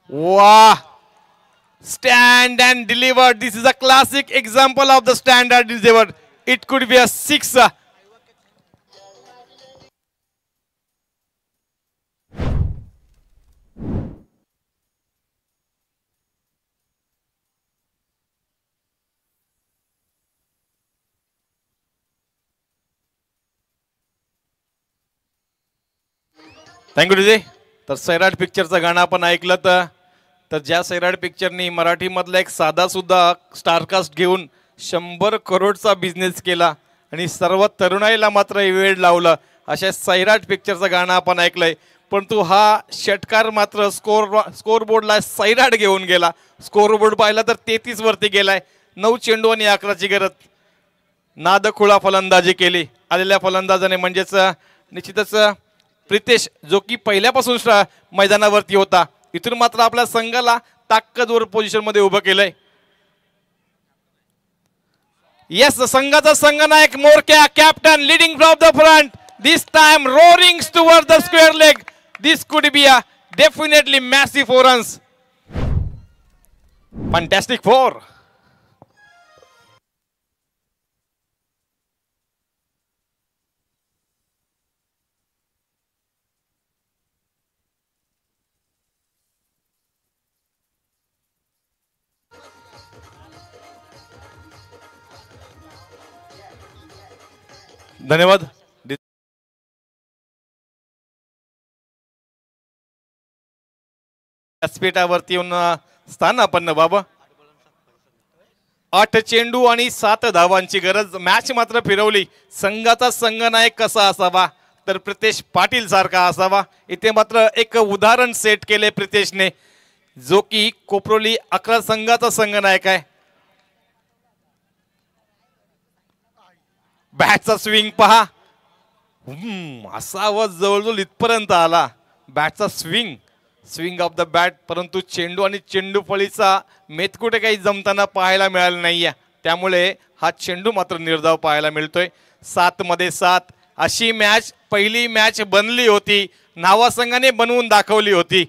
वाह, stand and deliver. This is a classic example of the stand and deliver. It could be a 6. Thank you DJ. तर सैराट पिक्चरचं गाणं आपण ऐकलं तर ज्या सैराट पिक्चरनी मराठीमधला एक साधा सुद्धा स्टारकास्ट घेऊन 100 करोडचा बिझनेस केला आणि सर्व तरुणाईला मात्र वेळ लावलं, अशा सैराट पिक्चरचं गाणं आपण ऐकलंय. परंतु हा षटकार मात्र स्कोर बोर्डला सैराट घेऊन गेला. स्कोर बोर्ड पाहिला तर 33 वरती गेलाय. 9 चेंडू आणि 11ची गरज. नादखुळा फलंदाजी केली आलेल्या फलंदाजाने, म्हणजेच निश्चितच प्रितेश जो की पहिल्यापासून मैदानावरती होता. इथून मात्र आपल्या संघाला ताकदवर पोझिशन मध्ये उभं केलंय. येस, संघाचा संघनायक मोरक्या captain leading from the front, this time roaring toward the square leg. This could be a definitely massive 4 runs. Fantastic 4. धन्यवाद. व्यासपीठावरती येऊन स्थानापन्न बाबा. 8 चेंडू आणि 7 धावांची गरज. मॅच मात्र फिरवली. संघाचा संघनायक कसा असावा तर प्रितेश पाटील सारखा असावा. इथे मात्र एक उदाहरण सेट केले प्रितेशने, जो की कोपरोली 11 संघाचा संघनायक आहे. बॅटचा स्विंग पहा. असा आवाज जवळजवळ इथपर्यंत आला. बॅटचा स्विंग ऑफ द बॅट. परंतु चेंडू आणि चेंडू फळीचा मेतकुटे काही जमताना पाहायला मिळालं नाहीये. त्यामुळे हा चेंडू मात्र निर्धाव पाहायला मिळतोय. 7 मध्ये 7 अशी मॅच पहिली मॅच बनली होती. नावा संघाने बनवून दाखवली होती.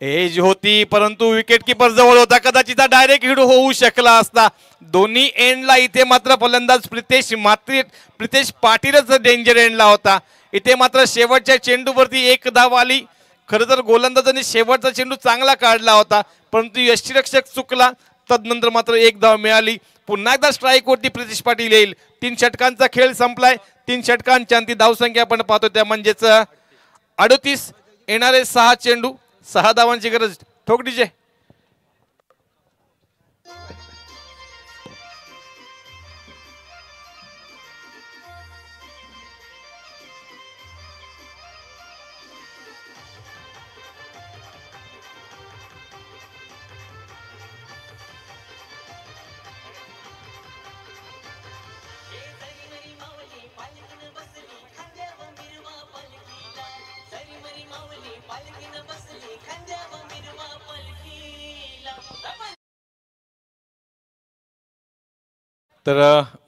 एज होती परंतु विकेट किपर जवळ होता. कदाचित डायरेक्ट हिट होऊ शकला असता. दोन्ही एंडला इथे मात्र फलंदाज प्रितेश पाटीलच डेंजर एंडला होता. इथे मात्र शेवटच्या चेंडूवरती 1 धाव आली. खरं तर गोलंदाजांनी शेवटचा चेंडू चांगला काढला होता परंतु यष्टीरक्षक चुकला. तदनंतर मात्र 1 धाव मिळाली. पुन्हा एकदा स्ट्राईक वरती प्रितेश पाटील येईल. 3 षटकांचा खेळ संपलाय. 3 षटकांची अंतिम धावसंख्या आपण पाहतो त्या म्हणजेच 38. येणारे 6 चेंडू 6 धावांची गरज. ठोक डीजे. तर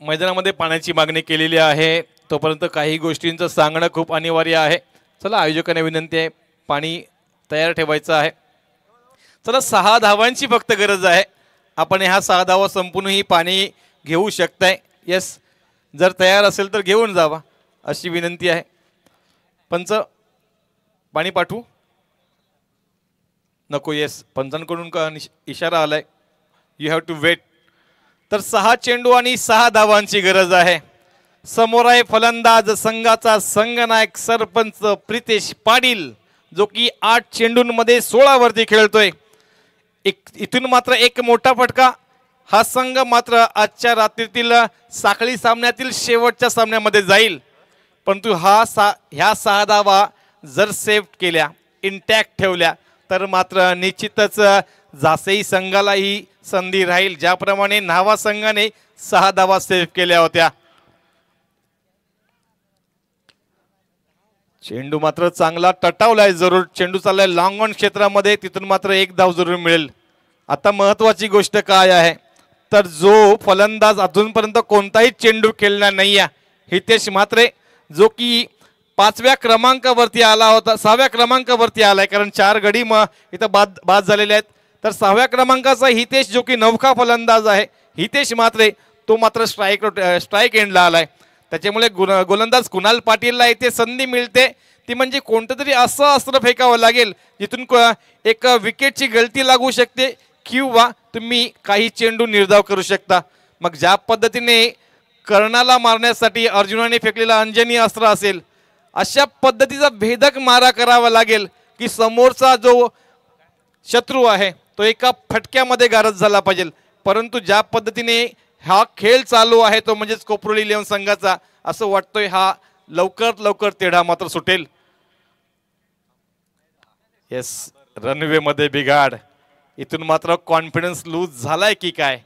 मैदानामध्ये पाण्याची मागणी केलेली आहे. तोपर्यंत काही गोष्टींचं सांगणं खूप अनिवार्य आहे. चला, आयोजकांना विनंती आहे पाणी तयार ठेवायचं आहे. चला, 6 धावांची फक्त गरज आहे. आपण ह्या 6 धावा संपूनही पाणी घेऊ शकताय. यस, जर तयार असेल तर घेऊन जावा अशी विनंती आहे. पंच, पाणी पाठवू नको? येस, पंचांकडून का इशारा आलाय. You have to wait. तर 6 चेंडू आणि 6 धावांची गरज आहे. समोर आहे फलंदाज संघाचा संघनायक सरपंच प्रितेश पाटील, जो की 8 चेंडूंमध्ये 16 वरती खेळतोय. इथून मात्र एक मोठा फटका. हा संघ मात्र आजच्या रात्रीतील साखळी सामन्यातील शेवटच्या सामन्यामध्ये जाईल. परंतु ह्या 6 धावा जर सेव्ह केल्या, इंटॅक्ट ठेवल्या तर मात्र निश्चितच जासई संघाला ही संधी राहील. ज्याप्रमाणे न्हावा संघाने 6 धावा सेव्ह केल्या होत्या. चेंडू मात्र चांगला टटावलाय. जरूर चेंडू चाललाय लॉंग ऑन क्षेत्रामध्ये. तिथून मात्र 1 धाव जरूर मिळेल. आता महत्वाची गोष्ट काय आहे तर जो फलंदाज अजूनपर्यंत कोणताही चेंडू खेळला नाहीये, हितेश म्हात्रे, जो की 5व्या क्रमांकावरती आला होता, 6व्या क्रमांकावरती आलाय, कारण 4 गडी इथं बाद झालेले आहेत. तर 6व्या क्रमांकाचा हितेश, जो की नवखा फलंदाज आहे, हितेश म्हात्रे, तो मात्र स्ट्राईक एंडला आलाय. त्याच्यामुळे गोलंदाज कुणाल पाटीलला इथे संधी मिळते. ती म्हणजे कोणतं तरी असं अस्त्र फेकावं लागेल जिथून एक विकेटची गळती लागू शकते किंवा तुम्ही काही चेंडू निर्धाव करू शकता. मग ज्या पद्धतीने कर्णाला मारण्यासाठी अर्जुनाने फेकलेला अंजनी अस्त्र असेल, अशा पद्धतीचा भेदक मारा करावा लागेल की समोरचा जो शत्रू आहे तो एका फटक्यामध्ये गारद झाला पाहिजे. परंतु ज्या पद्धतीने हा खेळ चालू आहे तो म्हणजेच कोपरोली 11 संघाचा, असं वाटतोय हा लवकर तेढा मात्र सुटेल. येस, रनवे मध्ये बिघाड. इथून मात्र कॉन्फिडन्स लूज झालाय की काय,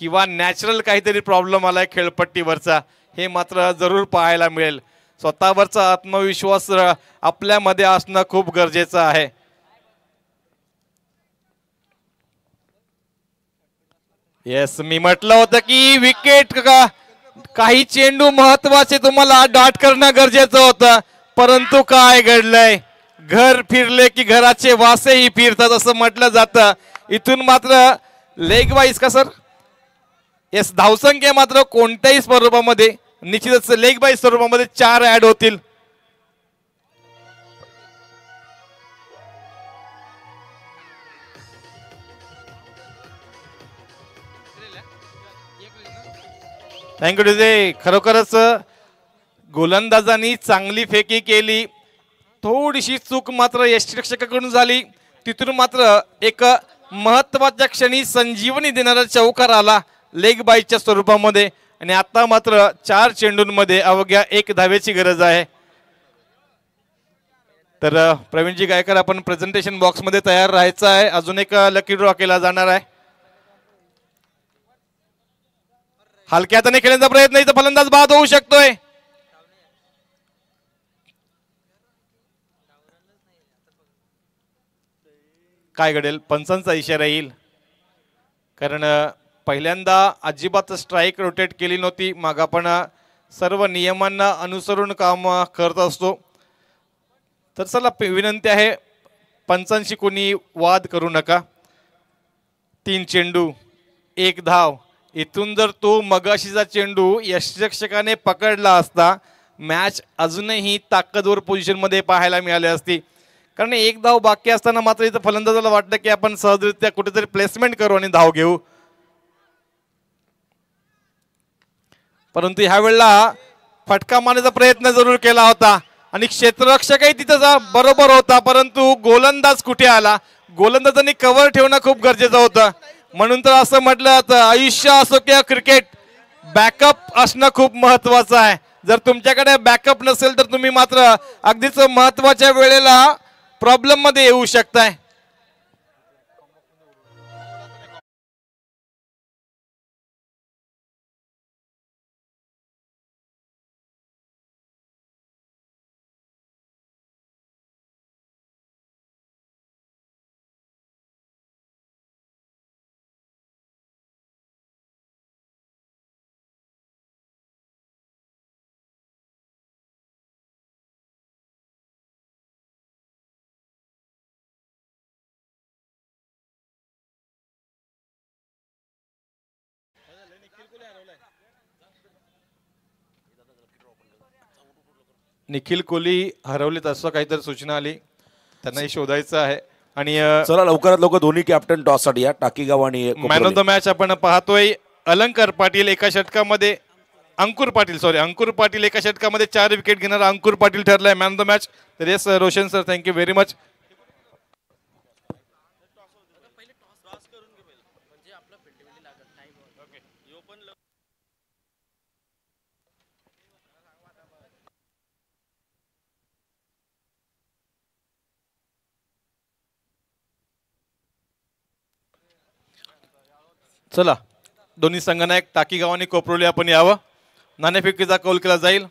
किंवा नॅचरल काहीतरी प्रॉब्लेम आलाय खेळपट्टीवरचा, हे मात्र जरूर पाहायला मिळेल. स्वतःवरचा आत्मविश्वास आपल्यामध्ये असणं खूप गरजेचं आहे. येस, मी म्हटलं होतं की विकेट काही चेंडू महत्वाचे तुम्हाला डॉट करणं गरजेचं होतं, परंतु काय घडलंय, घर फिरले की घराचे वासेही फिरतात असं म्हटलं जातं. इथून मात्र लेग वाईज का सर? येस, धावसंख्या मात्र कोणत्याही स्वरूपामध्ये निश्चितच लेग वाईज स्वरूपामध्ये 4 ऍड होतील. Thank you DJ. खरोखरच गोलंदाजांनी चांगली फेकी केली. थोडीशी चूक मात्र यष्टिरक्षकाकडून झाली. तिथून मात्र एक महत्वाच्या क्षणी संजीवनी देणारा चौकार आला लेग बाईच्या स्वरूपामध्ये. आणि आता मात्र 4 चेंडूंमध्ये अवघ्या 1 धावेची गरज आहे. तर प्रवीणजी गायकर आपण प्रेझेंटेशन बॉक्स मध्ये तयार राहायचं आहे. अजून एक लकी ड्रॉ केला जाणार आहे. हलक्या हाताने खेळण्याचा प्रयत्न, इथं फलंदाज बाद होऊ शकतोय. काय घडेल? पंचांचा इशारा येईल. कारण पहिल्यांदा अजिबात स्ट्राईक रोटेट केली नव्हती. मग आपण सर्व नियमांना अनुसरून काम करत असतो. तर चला विनंती आहे, पंचांशी कोणी वाद करू नका. 3 चेंडू 1 धाव. इथून जर तो मगाशीचा चेंडू यष्टिरक्षकाने पकडला असता, मॅच अजूनही ताकदवर पोझिशन मध्ये पाहायला मिळाली असती. कारण 1 धाव बाकी असताना मात्र इथं फलंदाजाला वाटतं की आपण सहजरित्या कुठेतरी प्लेसमेंट करू आणि धाव घेऊ. परंतु ह्या वेळेला फटका मारण्याचा प्रयत्न जरूर केला होता आणि क्षेत्ररक्षकही तिथं बरोबर होता. परंतु गोलंदाज कुठे आला? गोलंदाजांनी कव्हर ठेवणं खूप गरजेचं होतं. म्हणून तर असं म्हटलं जातं, आयुष्य असो किंवा क्रिकेट, बॅकअप असणं खूप महत्वाचं आहे. जर तुमच्याकडे बॅकअप नसेल तर तुम्ही मात्र अगदीच महत्वाच्या वेळेला प्रॉब्लेम मध्ये येऊ शकताय. निखिल कोहली हरवलेत असं काहीतरी सूचना आली. त्यांनाही शोधायचं आहे. आणि चला लवकरात लवकर दोन्ही कॅप्टन टॉस साठी या. टाकीगाव आणि मॅन ऑफ द मॅच आपण पाहतोय. अलंकार पाटील एका षटकामध्ये, अंकुर पाटील एका षटकामध्ये 4 विकेट घेणारा अंकुर पाटील ठरलाय मॅन ऑफ द मॅच. तर yes Roshan sir, thank you very much. चला दोन्ही संघनायक टाकीगाव आणि कोपरोली आपण यावं. नाणेफेकीचा कौल केला जाईल.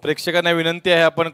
प्रेक्षकांना विनंती आहे, आपण